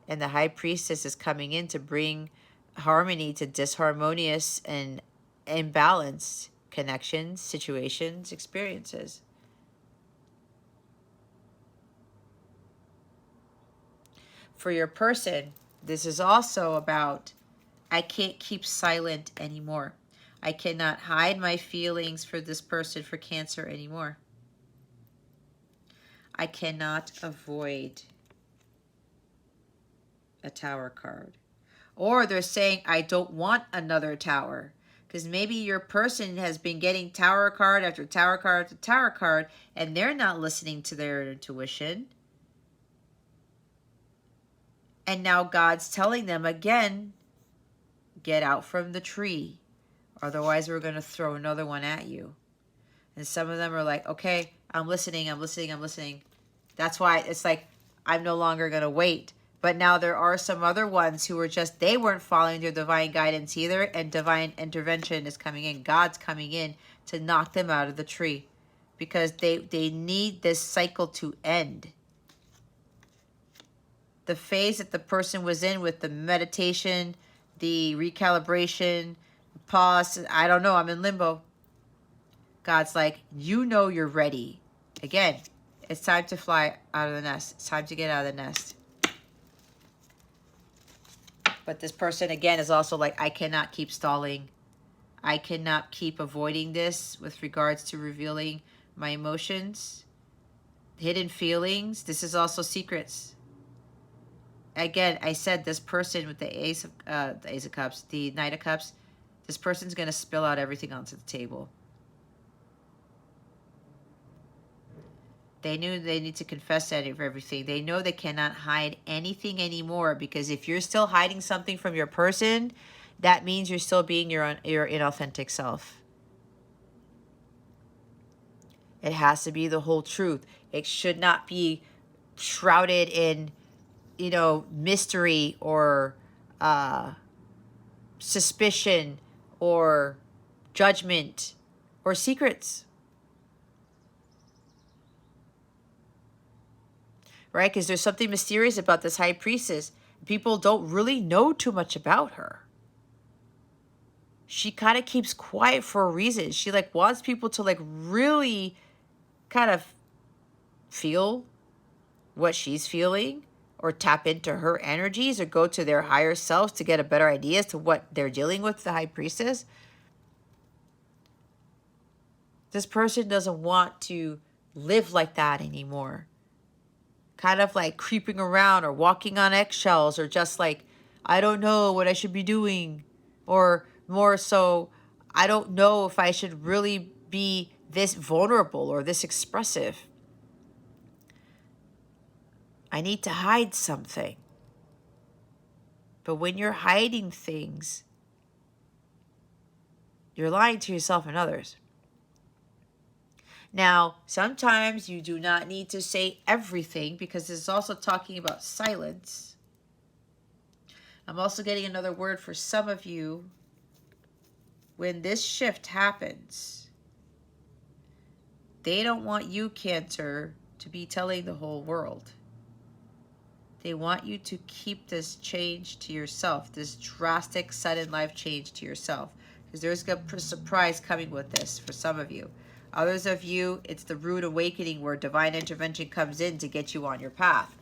And the High Priestess is coming in to bring harmony to disharmonious and imbalanced connections, situations, experiences. For your person, this is also about, I can't keep silent anymore. I cannot hide my feelings for this person, for Cancer, anymore. I cannot avoid a Tower card. Or they're saying, I don't want another Tower. Because maybe your person has been getting Tower card after Tower card after Tower card, and they're not listening to their intuition. And now God's telling them again, get out from the tree. Otherwise, we're going to throw another one at you. And some of them are like, okay, I'm listening, I'm listening, I'm listening. That's why it's like, I'm no longer going to wait. But now there are some other ones who are just, they weren't following their divine guidance either. And divine intervention is coming in. God's coming in to knock them out of the tree. Because they need this cycle to end. The phase that the person was in with the meditation, the recalibration, pause, I don't know, I'm in limbo. God's like, you know you're ready. Again, it's time to fly out of the nest. It's time to get out of the nest. But this person, again, is also like, I cannot keep stalling. I cannot keep avoiding this with regards to revealing my emotions, hidden feelings. This is also secrets. Again, I said this person with the Ace of Cups, the Knight of Cups, this person's going to spill out everything onto the table. They knew they need to confess everything. They know they cannot hide anything anymore, because if you're still hiding something from your person, that means you're still being your inauthentic self. It has to be the whole truth. It should not be shrouded in, mystery or suspicion or judgment or secrets. Right? Because there's something mysterious about this high priestess. People don't really know too much about her. She kind of keeps quiet for a reason. She wants people to really kind of feel what she's feeling, or tap into her energies, or go to their higher selves to get a better idea as to what they're dealing with, the high priestess. This person doesn't want to live like that anymore. Kind of like creeping around or walking on eggshells, or just I don't know what I should be doing. Or more so, I don't know if I should really be this vulnerable or this expressive. I need to hide something. But when you're hiding things, you're lying to yourself and others. Now, sometimes you do not need to say everything, because it's also talking about silence. I'm also getting another word for some of you. When this shift happens, they don't want you, Cancer, to be telling the whole world. They want you to keep this change to yourself, this drastic, sudden life change to yourself. Because there's a surprise coming with this for some of you. Others of you, it's the rude awakening where divine intervention comes in to get you on your path.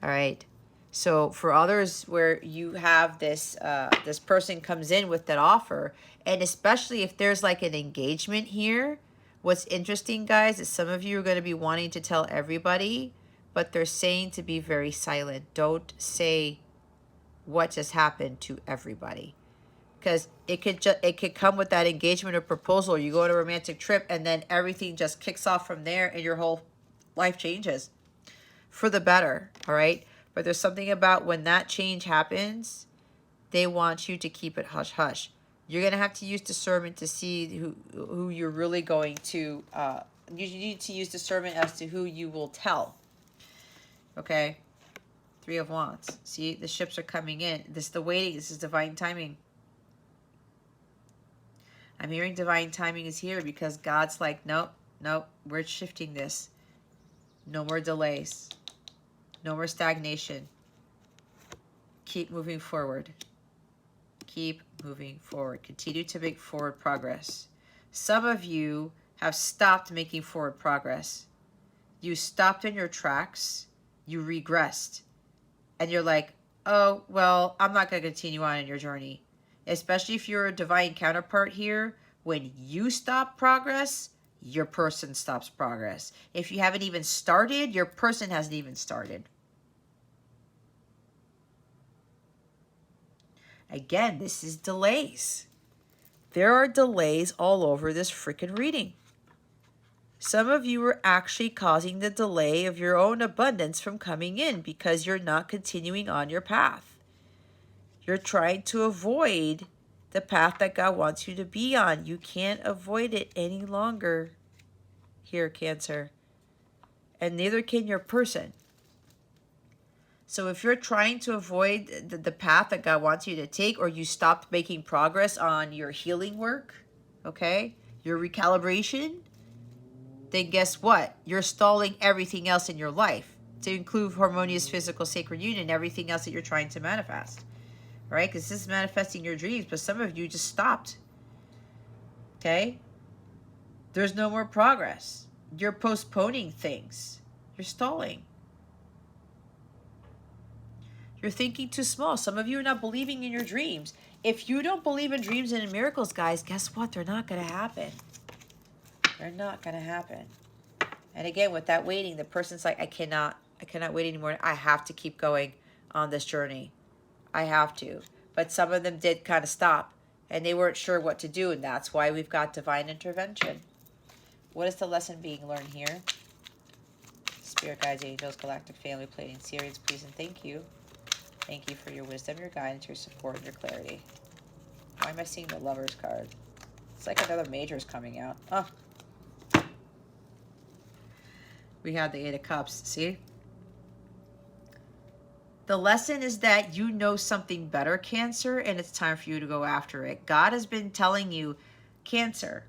All right. So for others, where you have this this person comes in with that offer, and especially if there's an engagement here, what's interesting, guys, is some of you are going to be wanting to tell everybody, but they're saying to be very silent. Don't say what just happened to everybody. Because it could come with that engagement or proposal. You go on a romantic trip, and then everything just kicks off from there, and your whole life changes for the better, all right? But there's something about when that change happens, they want you to keep it hush-hush. You're going to have to use discernment to see who you're really going to, you need to use discernment as to who you will tell, okay? 3 of Wands. See, the ships are coming in. This is the waiting. This is divine timing. I'm hearing divine timing is here because God's like, nope, we're shifting this. No more delays. No more stagnation. Keep moving forward. Keep moving forward. Continue to make forward progress. Some of you have stopped making forward progress. You stopped in your tracks. You regressed. And you're like, oh, well, I'm not going to continue on in your journey. Especially if you're a divine counterpart here, when you stop progress, your person stops progress. If you haven't even started, your person hasn't even started. Again, this is delays. There are delays all over this freaking reading. Some of you are actually causing the delay of your own abundance from coming in because you're not continuing on your path. You're trying to avoid the path that God wants you to be on. You can't avoid it any longer here, Cancer. And neither can your person. So if you're trying to avoid the path that God wants you to take, or you stopped making progress on your healing work, okay, your recalibration, then guess what? You're stalling everything else in your life, to include harmonious physical sacred union and everything else that you're trying to manifest. Right? Because this is manifesting your dreams, but some of you just stopped. Okay? There's no more progress. You're postponing things. You're stalling. You're thinking too small. Some of you are not believing in your dreams. If you don't believe in dreams and in miracles, guys, guess what? They're not going to happen. They're not going to happen. And again, with that waiting, the person's like, I cannot wait anymore. I have to keep going on this journey. I have to. But some of them did kind of stop, and they weren't sure what to do, and that's why we've got divine intervention. What is the lesson being learned here? Spirit guides, angels, galactic family, Pleiadian series, please and thank you. Thank you for your wisdom, your guidance, your support, and your clarity. Why am I seeing the Lovers card? It's like another major's coming out. Oh, We have the Eight of Cups, see? The lesson is that you know something better, Cancer, and it's time for you to go after it. God has been telling you, Cancer,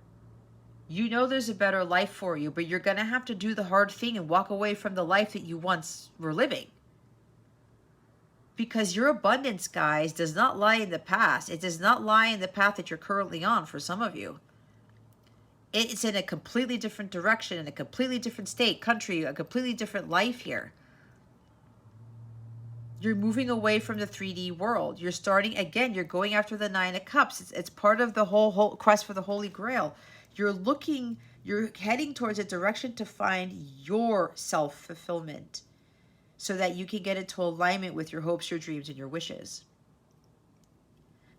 you know there's a better life for you, but you're going to have to do the hard thing and walk away from the life that you once were living. Because your abundance, guys, does not lie in the past. It does not lie in the path that you're currently on for some of you. It's in a completely different direction, in a completely different state, country, a completely different life here. You're moving away from the 3D world. You're starting, again, you're going after the Nine of Cups. It's part of the whole quest for the Holy Grail. You're heading towards a direction to find your self-fulfillment so that you can get into alignment with your hopes, your dreams, and your wishes.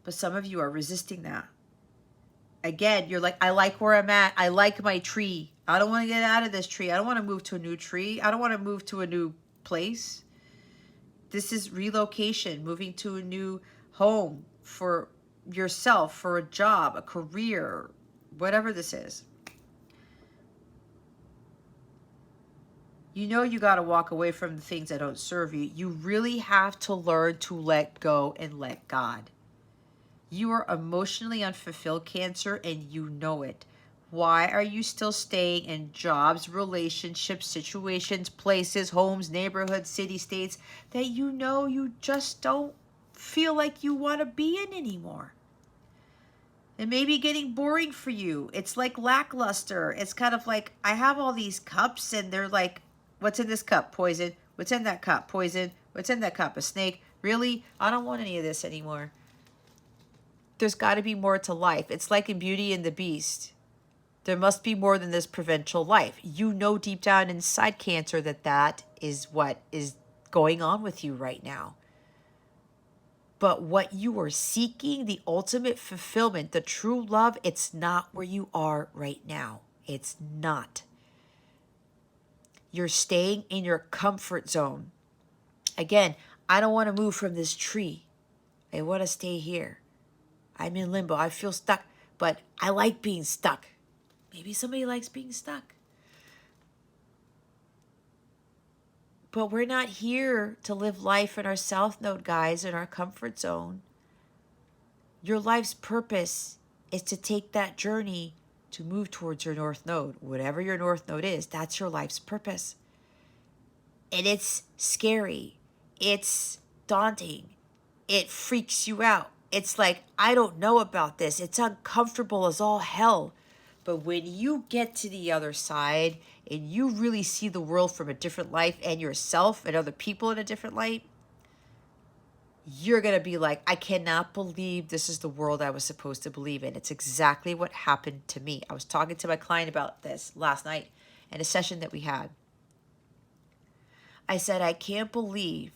But some of you are resisting that. Again, you're like, I like where I'm at. I like my tree. I don't want to get out of this tree. I don't want to move to a new tree. I don't want to move to a new place. This is relocation, moving to a new home for yourself, for a job, a career, whatever this is. You know you got to walk away from the things that don't serve you. You really have to learn to let go and let God. You are emotionally unfulfilled, Cancer, and you know it. Why are you still staying in jobs, relationships, situations, places, homes, neighborhoods, city, states that you know you just don't feel like you want to be in anymore? It may be getting boring for you. It's like lackluster. It's kind of like, I have all these cups and they're like, what's in this cup? Poison. What's in that cup? Poison. What's in that cup? A snake. Really? I don't want any of this anymore. There's got to be more to life. It's like in Beauty and the Beast. There must be more than this provincial life. You know deep down inside, Cancer, that is what is going on with you right now. But what you are seeking, the ultimate fulfillment, the true love, it's not where you are right now. It's not. You're staying in your comfort zone. Again, I don't want to move from this tree. I want to stay here. I'm in limbo. I feel stuck, but I like being stuck. Maybe somebody likes being stuck. But we're not here to live life in our South Node, guys, in our comfort zone. Your life's purpose is to take that journey to move towards your North Node. Whatever your North Node is, that's your life's purpose. And it's scary. It's daunting. It freaks you out. It's like, I don't know about this. It's uncomfortable as all hell. But when you get to the other side and you really see the world from a different light and yourself and other people in a different light, you're going to be like, I cannot believe this is the world I was supposed to believe in. It's exactly what happened to me. I was talking to my client about this last night in a session that we had. I said, I can't believe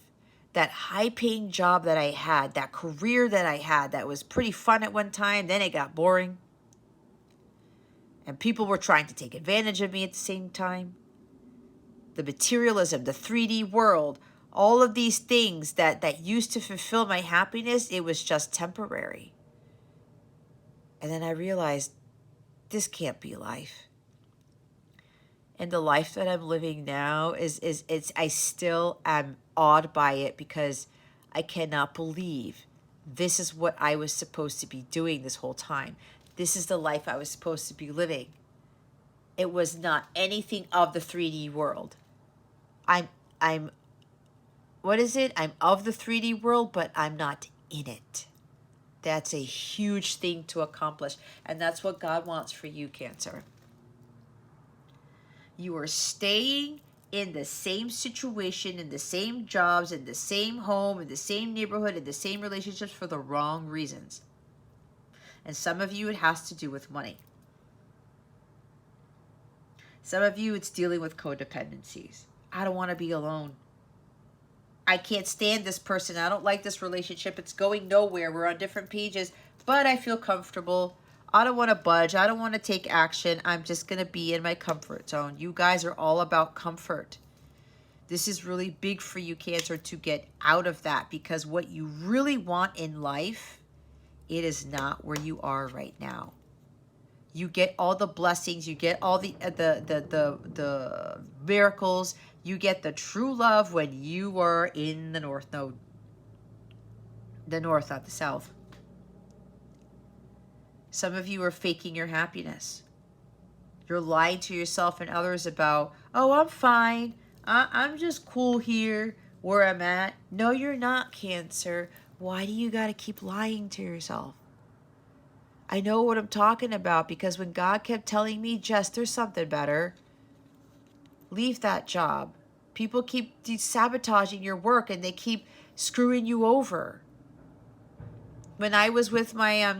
that high-paying job that I had, that career that I had that was pretty fun at one time, then it got boring. And people were trying to take advantage of me at the same time. The materialism, the 3D world, all of these things that used to fulfill my happiness, it was just temporary. And then I realized, this can't be life. And the life that I'm living now I still am awed by it because I cannot believe this is what I was supposed to be doing this whole time. This is the life I was supposed to be living. It was not anything of the 3D world. I'm what is it? I'm of the 3D world, but I'm not in it. That's a huge thing to accomplish. And that's what God wants for you, Cancer. You are staying in the same situation, in the same jobs, in the same home, in the same neighborhood, in the same relationships for the wrong reasons. And some of you, it has to do with money. Some of you, it's dealing with codependencies. I don't want to be alone. I can't stand this person. I don't like this relationship. It's going nowhere. We're on different pages, but I feel comfortable. I don't want to budge. I don't want to take action. I'm just going to be in my comfort zone. You guys are all about comfort. This is really big for you, Cancer, to get out of that, because what you really want in life, it is not where you are right now. You get all the blessings. You get all the miracles. You get the true love when you are in the North Node. The North, not the South. Some of you are faking your happiness. You're lying to yourself and others about, oh, I'm fine. I'm just cool here where I'm at. No, you're not, Cancer. Why do you got to keep lying to yourself? I know what I'm talking about, because when God kept telling me, Jess, there's something better. Leave that job. People keep sabotaging your work and they keep screwing you over. When I was with my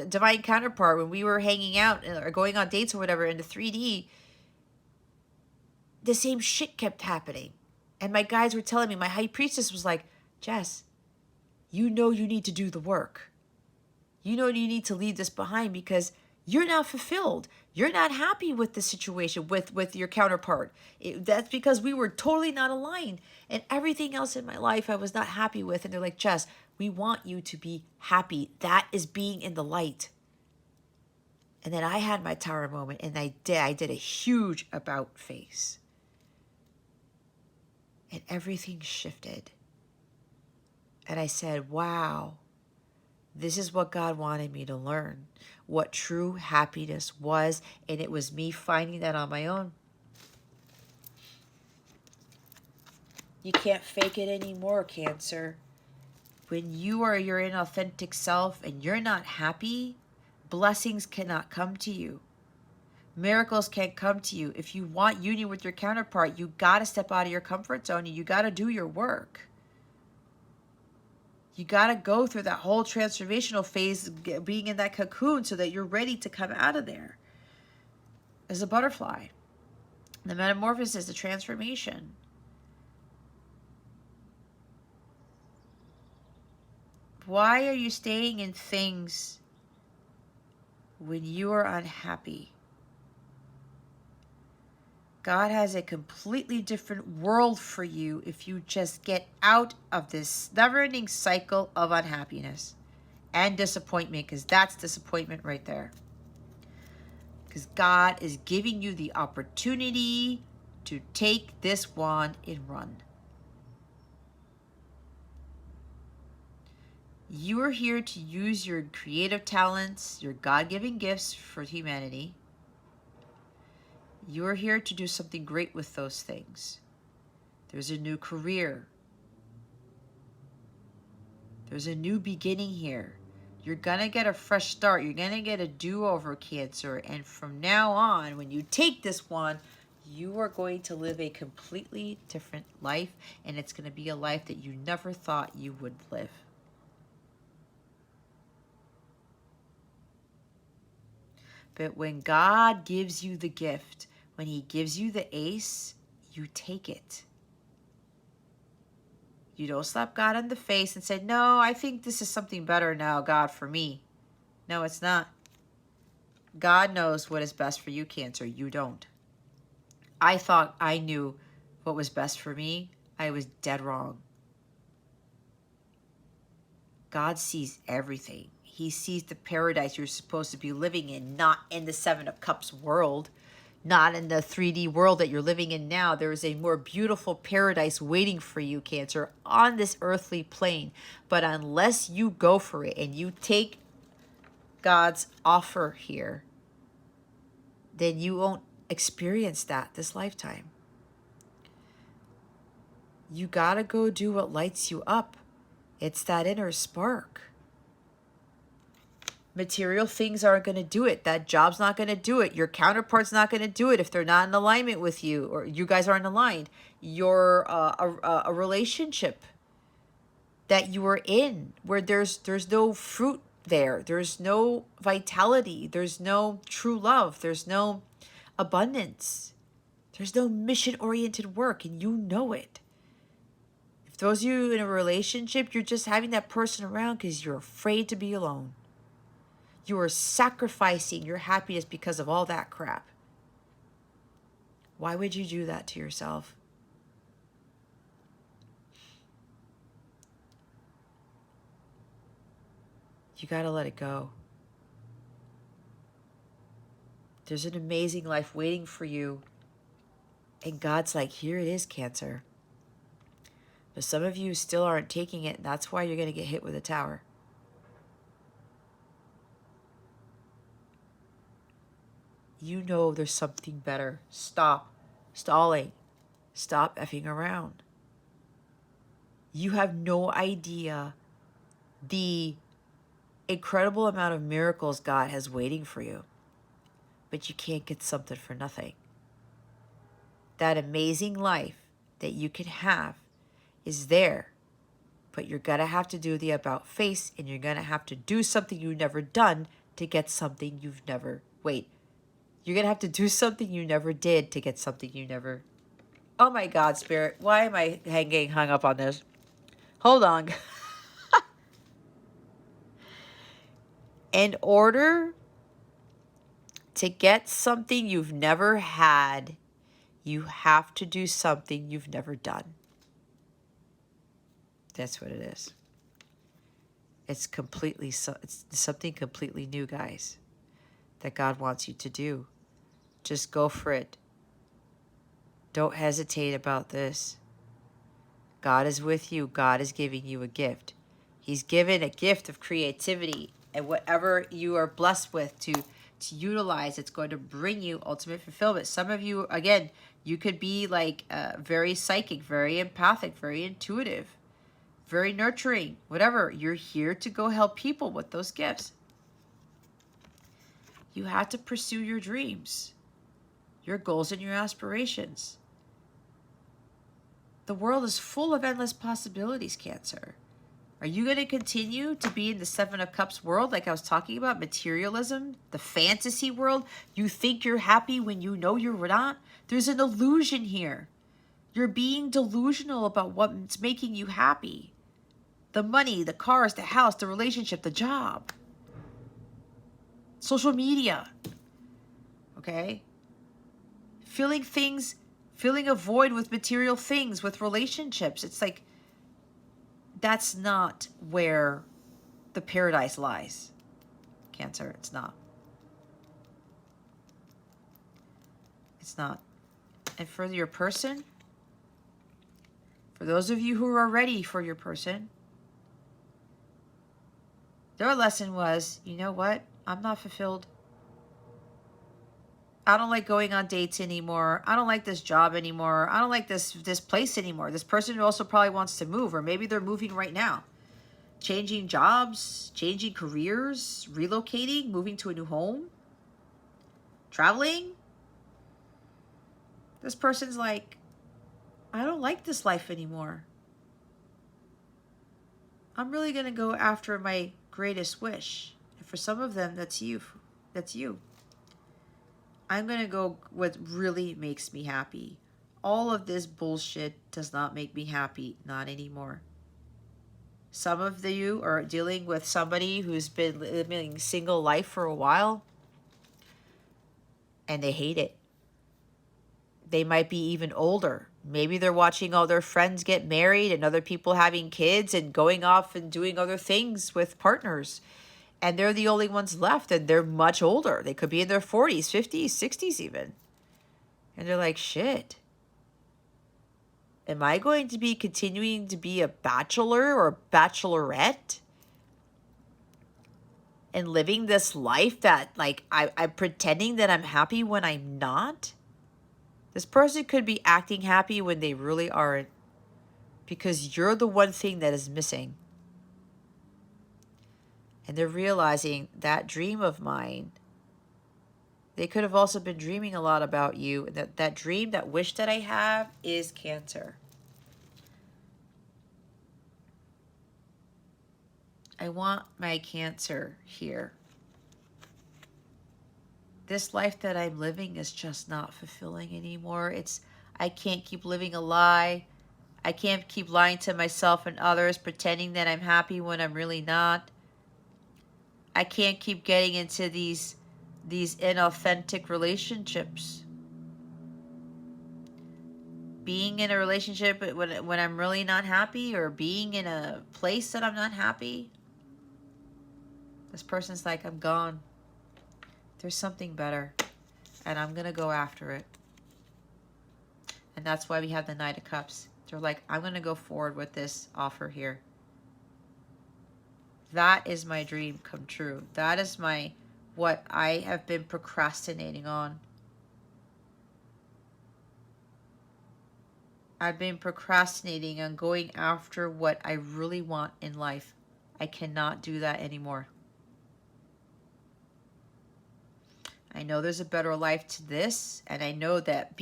divine counterpart, when we were hanging out or going on dates or whatever in the 3D, the same shit kept happening. And my guides were telling me, my high priestess was like, Jess, you know you need to do the work. You know you need to leave this behind because you're not fulfilled. You're not happy with the situation with your counterpart. That's because we were totally not aligned. And everything else in my life I was not happy with. And they're like, Jess, we want you to be happy. That is being in the light. And then I had my tower moment, and I did a huge about face. And everything shifted. And I said, wow, this is what God wanted me to learn, what true happiness was. And it was me finding that on my own. You can't fake it anymore, Cancer. When you are your inauthentic self and you're not happy, blessings cannot come to you. Miracles can't come to you. If you want union with your counterpart, you got to step out of your comfort zone and you got to do your work. You got to go through that whole transformational phase, being in that cocoon, so that you're ready to come out of there as a butterfly. The metamorphosis, the transformation. Why are you staying in things when you are unhappy? God has a completely different world for you if you just get out of this never-ending cycle of unhappiness and disappointment, because that's disappointment right there. Because God is giving you the opportunity to take this wand and run. You are here to use your creative talents, your God-given gifts for humanity. You are here to do something great with those things. There's a new career. There's a new beginning here. You're going to get a fresh start. You're going to get a do-over, Cancer. And from now on, when you take this one, you are going to live a completely different life. And it's going to be a life that you never thought you would live. But when God gives you the gift, when he gives you the ace, you take it. You don't slap God in the face and say, no, I think this is something better now, God, for me. No, it's not. God knows what is best for you, Cancer. You don't. I thought I knew what was best for me. I was dead wrong. God sees everything. He sees the paradise you're supposed to be living in, not in the Seven of Cups world, not in the 3D world that you're living in now. There is a more beautiful paradise waiting for you, Cancer, on this earthly plane. But unless you go for it and you take God's offer here, then you won't experience that this lifetime. You gotta go do what lights you up. It's that inner spark. Material things aren't going to do it. That job's not going to do it. Your counterpart's not going to do it if they're not in alignment with you, or you guys aren't aligned. Your a relationship that you are in where there's no fruit there. There's no vitality. There's no true love. There's no abundance. There's no mission-oriented work, and you know it. If those of you in a relationship, you're just having that person around because you're afraid to be alone. You are sacrificing your happiness because of all that crap. Why would you do that to yourself? You got to let it go. There's an amazing life waiting for you. And God's like, here it is, Cancer. But some of you still aren't taking it, and that's why you're going to get hit with a tower. You know there's something better. Stop stalling. Stop effing around. You have no idea the incredible amount of miracles God has waiting for you. But you can't get something for nothing. That amazing life that you can have is there. But you're going to have to do the about face, and you're going to have to do something you've never done to get something you've never... Wait. You're going to have to do something you never did to get something you never... Oh my God, Spirit. Why am I getting hung up on this? Hold on. In order to get something you've never had, you have to do something you've never done. That's what it is. It's something completely new, guys, that God wants you to do. Just go for it. Don't hesitate about this. God is with you. God is giving you a gift. He's given a gift of creativity, and whatever you are blessed with to utilize, it's going to bring you ultimate fulfillment. Some of you, again, you could be like very psychic, very empathic, very intuitive, very nurturing, whatever. You're here to go help people with those gifts. You have to pursue your dreams, your goals, and your aspirations. The world is full of endless possibilities, Cancer. Are you going to continue to be in the Seven of Cups world like I was talking about? Materialism, the fantasy world? You think you're happy when you know you're not? There's an illusion here. You're being delusional about what's making you happy. The money, the cars, the house, the relationship, the job. Social media. Okay? Filling a void with material things, with relationships. It's like, that's not where the paradise lies, Cancer. It's not. It's not. And for your person, for those of you who are ready for your person, their lesson was, you know what? I'm not fulfilled. I don't like going on dates anymore. I don't like this job anymore. I don't like this place anymore. This person also probably wants to move, or maybe they're moving right now. Changing jobs, changing careers, relocating, moving to a new home, traveling. This person's like, I don't like this life anymore. I'm really going to go after my greatest wish. And for some of them, that's you. That's you. I'm going to go what really makes me happy. All of this bullshit does not make me happy. Not anymore. Some of you are dealing with somebody who's been living single life for a while, and they hate it. They might be even older. Maybe they're watching all their friends get married and other people having kids and going off and doing other things with partners. And they're the only ones left, and they're much older. They could be in their 40s, 50s, 60s even. And they're like, shit. Am I going to be continuing to be a bachelor or bachelorette? And living this life that, like, I'm pretending that I'm happy when I'm not? This person could be acting happy when they really aren't. Because you're the one thing that is missing. And they're realizing that dream of mine, they could have also been dreaming a lot about you. That dream, that wish that I have is Cancer. I want my Cancer here. This life that I'm living is just not fulfilling anymore. I can't keep living a lie. I can't keep lying to myself and others, pretending that I'm happy when I'm really not. I can't keep getting into these inauthentic relationships. Being in a relationship when I'm really not happy, or being in a place that I'm not happy. This person's like, I'm gone. There's something better. and I'm going to go after it. And that's why we have the Knight of Cups. They're like, I'm going to go forward with this offer here. That is my dream come true. That is what I have been procrastinating on. I've been procrastinating on going after what I really want in life. I cannot do that anymore. I know there's a better life to this, and I know that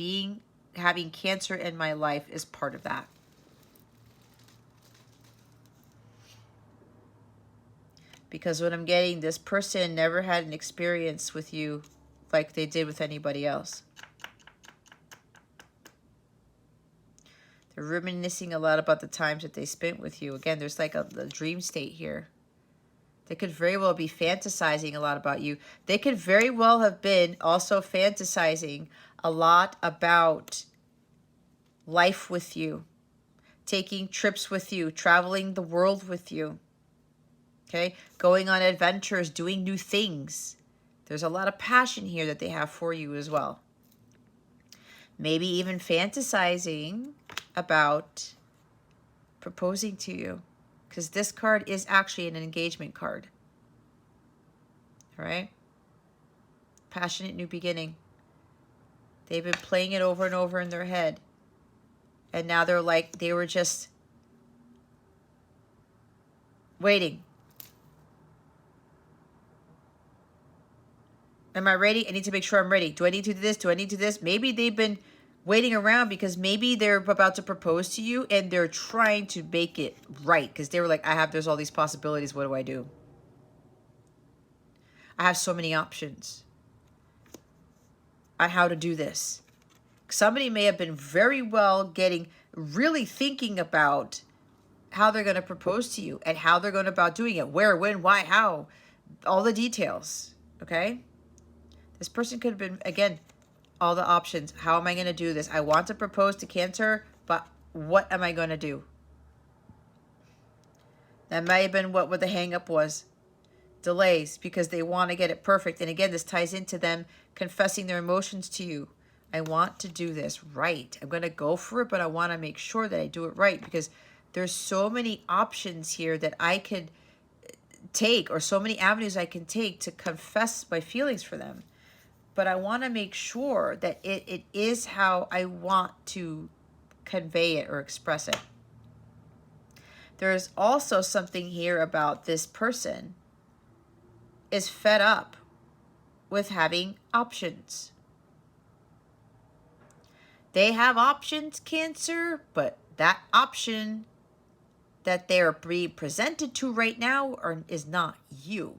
having cancer in my life is part of that. Because what I'm getting, this person never had an experience with you like they did with anybody else. They're reminiscing a lot about the times that they spent with you. Again, there's like a dream state here. They could very well be fantasizing a lot about you. They could very well have been also fantasizing a lot about life with you, taking trips with you, traveling the world with you, okay? Going on adventures, doing new things. There's a lot of passion here that they have for you as well. Maybe even fantasizing about proposing to you, because this card is actually an engagement card. All right? Passionate new beginning. They've been playing it over and over in their head. And now they're like, they were just waiting. Am I ready? I need to make sure I'm ready. Do I need to do this? Do I need to do this? Maybe they've been waiting around because maybe they're about to propose to you and they're trying to make it right. Because they were like, there's all these possibilities. What do I do? I have so many options on how to do this. Somebody may have been very well really thinking about how they're going to propose to you and how they're going about doing it. Where, when, why, how. All the details. Okay? This person could have been, again, all the options. How am I going to do this? I want to propose to Cancer, but what am I going to do? That might have been what the hang-up was. Delays, because they want to get it perfect. And again, this ties into them confessing their emotions to you. I want to do this right. I'm going to go for it, but I want to make sure that I do it right, because there's so many options here that I could take, or so many avenues I can take to confess my feelings for them. But I want to make sure that it is how I want to convey it or express it. There's also something here about this person is fed up with having options. They have options, Cancer, but that option that they're being presented to right now is not you.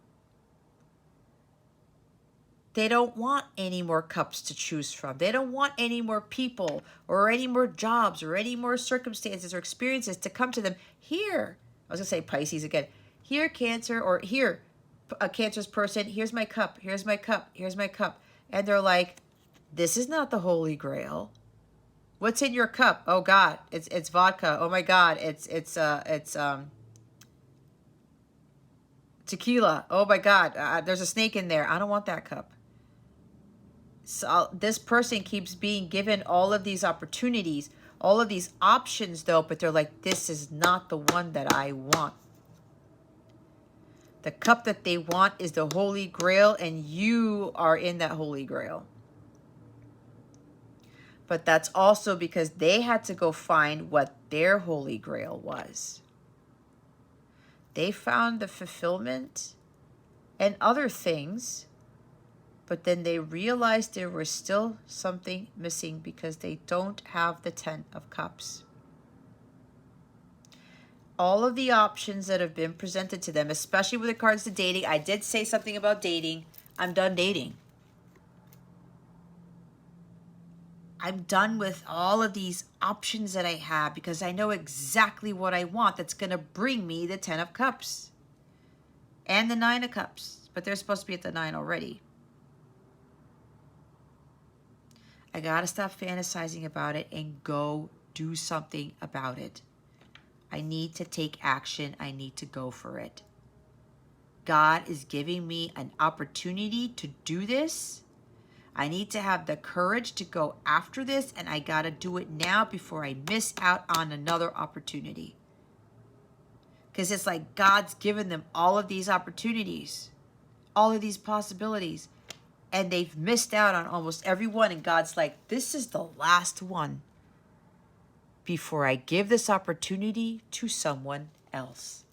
They don't want any more cups to choose from. They don't want any more people or any more jobs or any more circumstances or experiences to come to them. Here, I was going to say Pisces again. Here, Cancer, or here, a Cancer's person, here's my cup, here's my cup, here's my cup. And they're like, this is not the Holy Grail. What's in your cup? Oh God, it's vodka. Oh my God, it's tequila. Oh my God, there's a snake in there. I don't want that cup. So this person keeps being given all of these opportunities, all of these options though, but they're like, this is not the one that I want. The cup that they want is the Holy Grail, and you are in that Holy Grail. But that's also because they had to go find what their Holy Grail was. They found the fulfillment and other things, but then they realized there was still something missing because they don't have the 10 of Cups. All of the options that have been presented to them, especially with regards to dating. I did say something about dating. I'm done dating. I'm done with all of these options that I have because I know exactly what I want that's going to bring me the 10 of Cups and the 9 of Cups. But they're supposed to be at the 9 already. I got to stop fantasizing about it and go do something about it. I need to take action. I need to go for it. God is giving me an opportunity to do this. I need to have the courage to go after this, and I got to do it now before I miss out on another opportunity. Because it's like God's given them all of these opportunities, all of these possibilities, and they've missed out on almost every one. And God's like, this is the last one before I give this opportunity to someone else.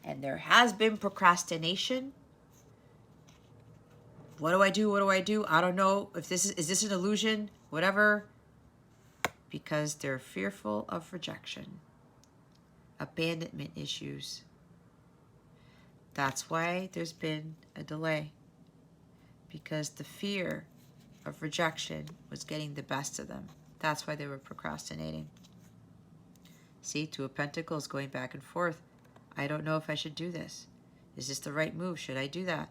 And there has been procrastination. What do I do? What do I do? I don't know if this is this an illusion? Whatever. Because they're fearful of rejection, abandonment issues. That's why there's been a delay. Because the fear of rejection was getting the best of them. That's why they were procrastinating. See, Two of Pentacles going back and forth. I don't know if I should do this. Is this the right move? Should I do that?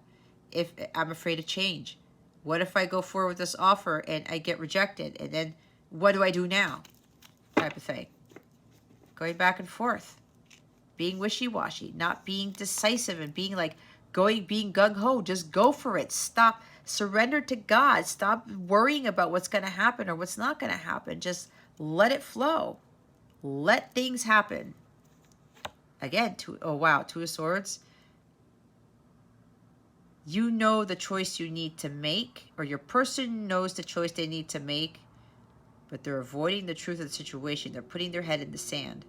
If I'm afraid of change. What if I go forward with this offer and I get rejected? And then what do I do now? Type of thing. Going back and forth. Being wishy-washy. Not being decisive and being like, being gung-ho. Just go for it. Stop. Surrender to God. Stop worrying about what's going to happen or what's not going to happen. Just let it flow. Let things happen. Again, Two of Swords. You know the choice you need to make, or your person knows the choice they need to make, but they're avoiding the truth of the situation. They're putting their head in the sand.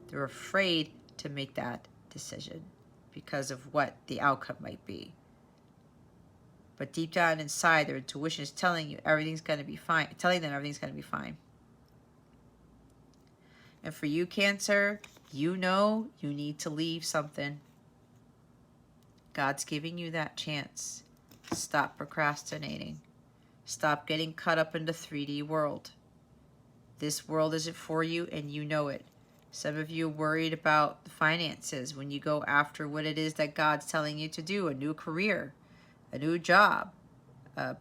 They're afraid to make that decision because of what the outcome might be. But deep down inside, their intuition is telling you everything's going to be fine, telling them everything's going to be fine. And for you, Cancer, you know you need to leave something. God's giving you that chance. Stop procrastinating. Stop getting caught up in the 3D world. This world isn't for you, and you know it. Some of you are worried about the finances when you go after what it is that God's telling you to do, a new career, a new job,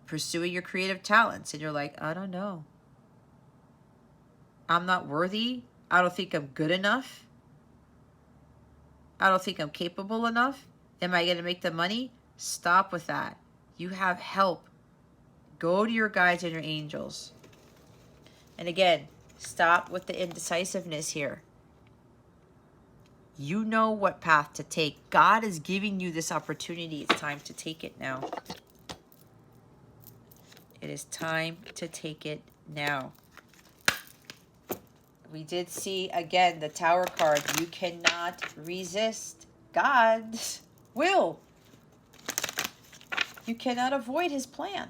pursuing your creative talents. And you're like, I don't know. I'm not worthy. I don't think I'm good enough. I don't think I'm capable enough. Am I going to make the money? Stop with that. You have help. Go to your guides and your angels. And again, stop with the indecisiveness here. You know what path to take. God is giving you this opportunity. It's time to take it now. It is time to take it now. We did see, again, the Tower card. You cannot resist God's will. You cannot avoid his plan.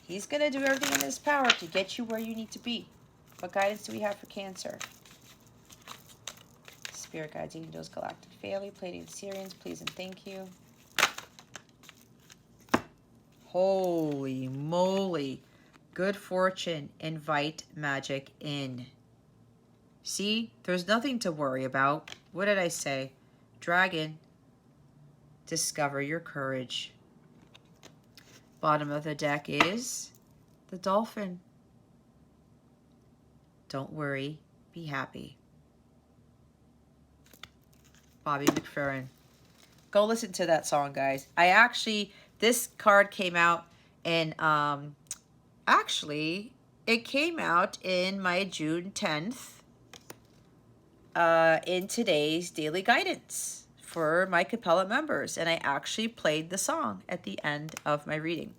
He's going to do everything in his power to get you where you need to be. What guidance do we have for Cancer? Spirit guides, angels, galactic family, Pleiadian Syrians, please and thank you. Holy moly. Good fortune. Invite magic in. See, there's nothing to worry about. What did I say? Dragon. Discover your courage. Bottom of the deck is the Dolphin. Don't worry. Be happy. Bobby McFerrin. Go listen to that song, guys. This card came out in, it came out in my June 10th, in today's daily guidance for my Capella members. And I actually played the song at the end of my reading.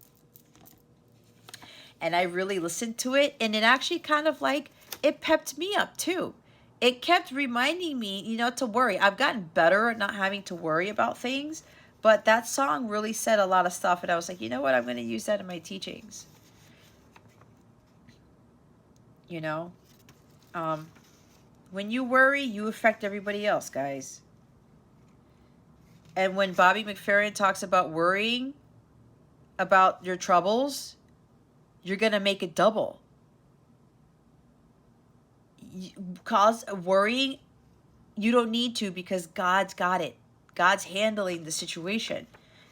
And I really listened to it, and it actually kind of like, it pepped me up too. It kept reminding me, to worry. I've gotten better at not having to worry about things, but that song really said a lot of stuff, and I was like, you know what? I'm going to use that in my teachings. When you worry, you affect everybody else, guys. And when Bobby McFerrin talks about worrying about your troubles, you're going to make it double. Worrying, you don't need to, because God's got it. God's handling the situation.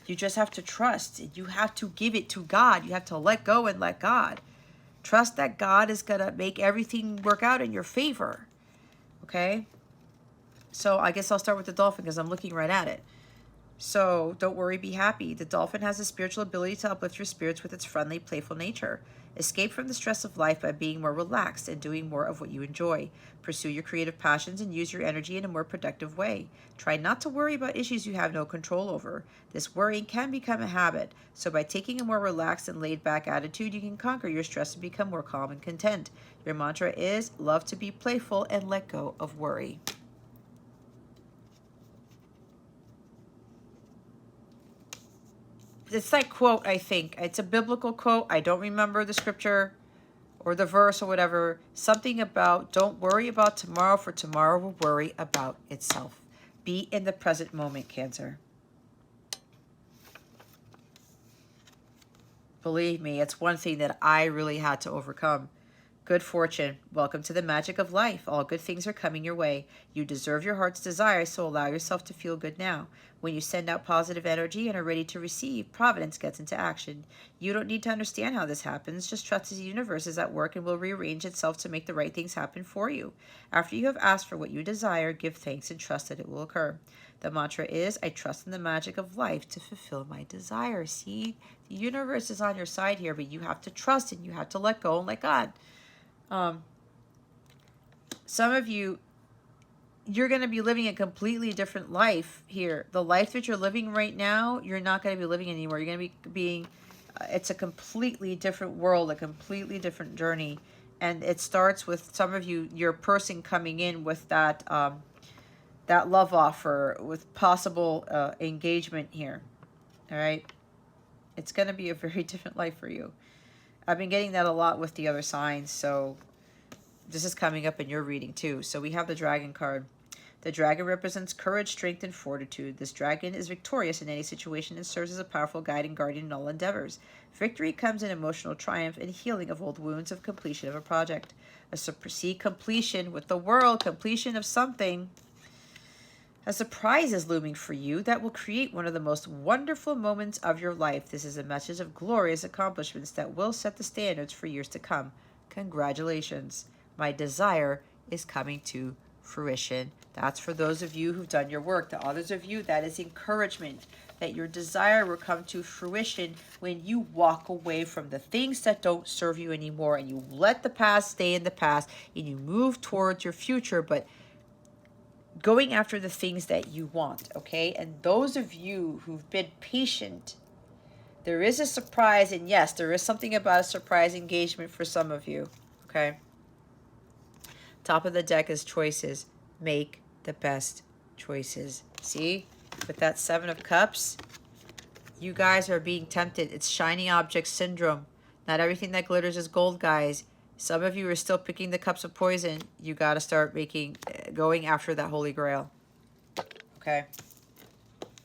You just have to trust. You have to give it to God. You have to let go and let God. Trust that God is going to make everything work out in your favor. Okay? So I guess I'll start with the Dolphin because I'm looking right at it. So don't worry, be happy. The dolphin has a spiritual ability to uplift your spirits with its friendly, playful nature. Escape from the stress of life by being more relaxed and doing more of what you enjoy. Pursue your creative passions and use your energy in a more productive way. Try not to worry about issues you have no control over. This worrying can become a habit, so by taking a more relaxed and laid back attitude, you can conquer your stress and become more calm and content. Your mantra is love to be playful and let go of worry. It's that quote, I think. It's a biblical quote. I don't remember the scripture or the verse or whatever. Something about don't worry about tomorrow, for tomorrow will worry about itself. Be in the present moment, Cancer. Believe me, it's one thing that I really had to overcome. Good fortune. Welcome to the magic of life. All good things are coming your way. You deserve your heart's desire, so allow yourself to feel good now. When you send out positive energy and are ready to receive, Providence gets into action. You don't need to understand how this happens. Just trust the universe is at work and will rearrange itself to make the right things happen for you. After you have asked for what you desire, give thanks and trust that it will occur. The mantra is, I trust in the magic of life to fulfill my desire. See, the universe is on your side here, but you have to trust and you have to let go and let God. Some of you, you're going to be living a completely different life here. The life that you're living right now, you're not going to be living anymore. You're going to be being, it's a completely different world, a completely different journey. And it starts with some of you, your person coming in with that, that love offer, with possible engagement here. All right. It's going to be a very different life for you. I've been getting that a lot with the other signs, so this is coming up in your reading too. So we have the dragon card. The dragon represents courage, strength, and fortitude. This dragon is victorious in any situation and serves as a powerful guide and guardian in all endeavors. Victory comes in emotional triumph and healing of old wounds of completion of a project. See completion with the world, completion of something. A surprise is looming for you that will create one of the most wonderful moments of your life. This is a message of glorious accomplishments that will set the standards for years to come. Congratulations. My desire is coming to fruition. That's for those of you who've done your work. The others of you, that is encouragement that your desire will come to fruition when you walk away from the things that don't serve you anymore and you let the past stay in the past and you move towards your future, but going after the things that you want, okay? And those of you who've been patient, there is a surprise, and yes, there is something about a surprise engagement for some of you, okay? Top of the deck is choices. Make the best choices. See? With that Seven of Cups, you guys are being tempted. It's shiny object syndrome. Not everything that glitters is gold, guys. Some of you are still picking the cups of poison. You got to start going after that Holy Grail. Okay?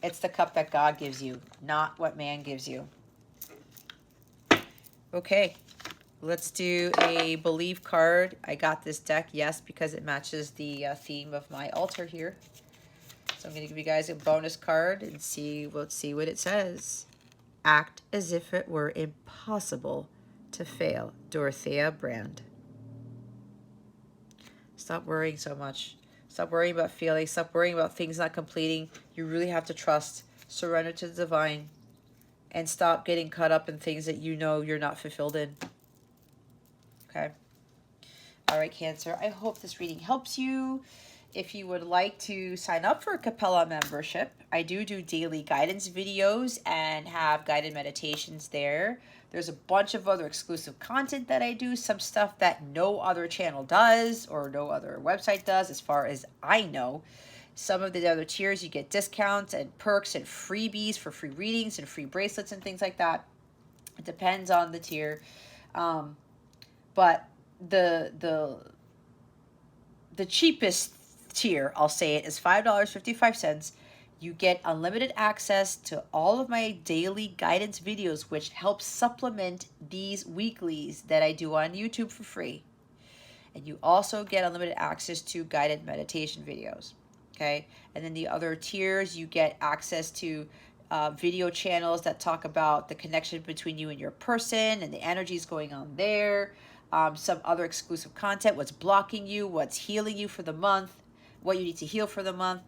It's the cup that God gives you, not what man gives you. Okay. Let's do a Believe card. I got this deck, yes, because it matches the theme of my altar here. So I'm going to give you guys a bonus card and let's see what it says. Act as if it were impossible to fail. Dorothea Brand. Stop worrying so much. Stop worrying about failing. Stop worrying about things not completing. You really have to trust. Surrender to the divine. And stop getting caught up in things that you know you're not fulfilled in. Okay? All right, Cancer. I hope this reading helps you. If you would like to sign up for a Capella membership, I do daily guidance videos and have guided meditations there. There's a bunch of other exclusive content that I do, some stuff that no other channel does or no other website does as far as I know. Some of the other tiers, you get discounts and perks and freebies for free readings and free bracelets and things like that. It depends on the tier. But the cheapest tier, I'll say it, is $5.55. You get unlimited access to all of my daily guidance videos, which helps supplement these weeklies that I do on YouTube for free. And you also get unlimited access to guided meditation videos. Okay? And then the other tiers, you get access to video channels that talk about the connection between you and your person and the energies going on there. Some other exclusive content, what's blocking you, what's healing you for the month, what you need to heal for the month.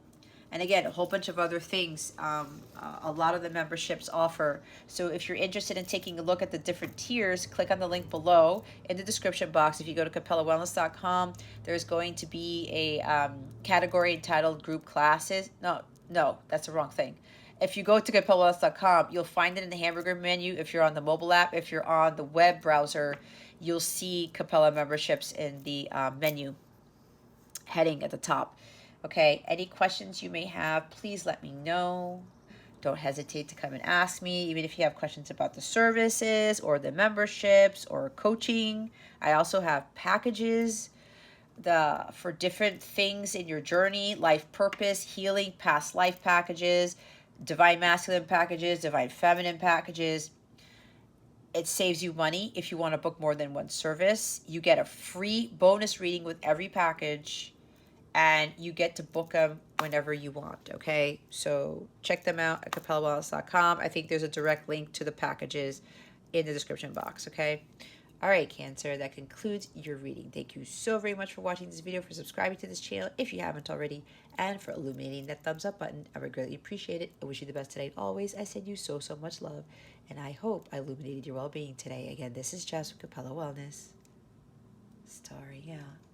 And again, a whole bunch of other things a lot of the memberships offer. So if you're interested in taking a look at the different tiers, click on the link below in the description box. If you go to capellawellness.com, there's going to be a category entitled group classes. No, that's the wrong thing. If you go to capellawellness.com, you'll find it in the hamburger menu. If you're on the mobile app, if you're on the web browser, you'll see Capella memberships in the menu heading at the top. Okay, any questions you may have, please let me know. Don't hesitate to come and ask me, even if you have questions about the services or the memberships or coaching. I also have packages for different things in your journey, life purpose, healing, past life packages, divine masculine packages, divine feminine packages. It saves you money if you want to book more than one service. You get a free bonus reading with every package, and you get to book them whenever you want, okay? So check them out at capellawellness.com. I think there's a direct link to the packages in the description box, okay? All right, Cancer, that concludes your reading. Thank you so very much for watching this video, for subscribing to this channel if you haven't already, and for illuminating that thumbs up button. I would greatly appreciate it. I wish you the best today always. I send you so much love, and I hope I illuminated your well-being today. Again, this is Jess with Capella Wellness. Starry out.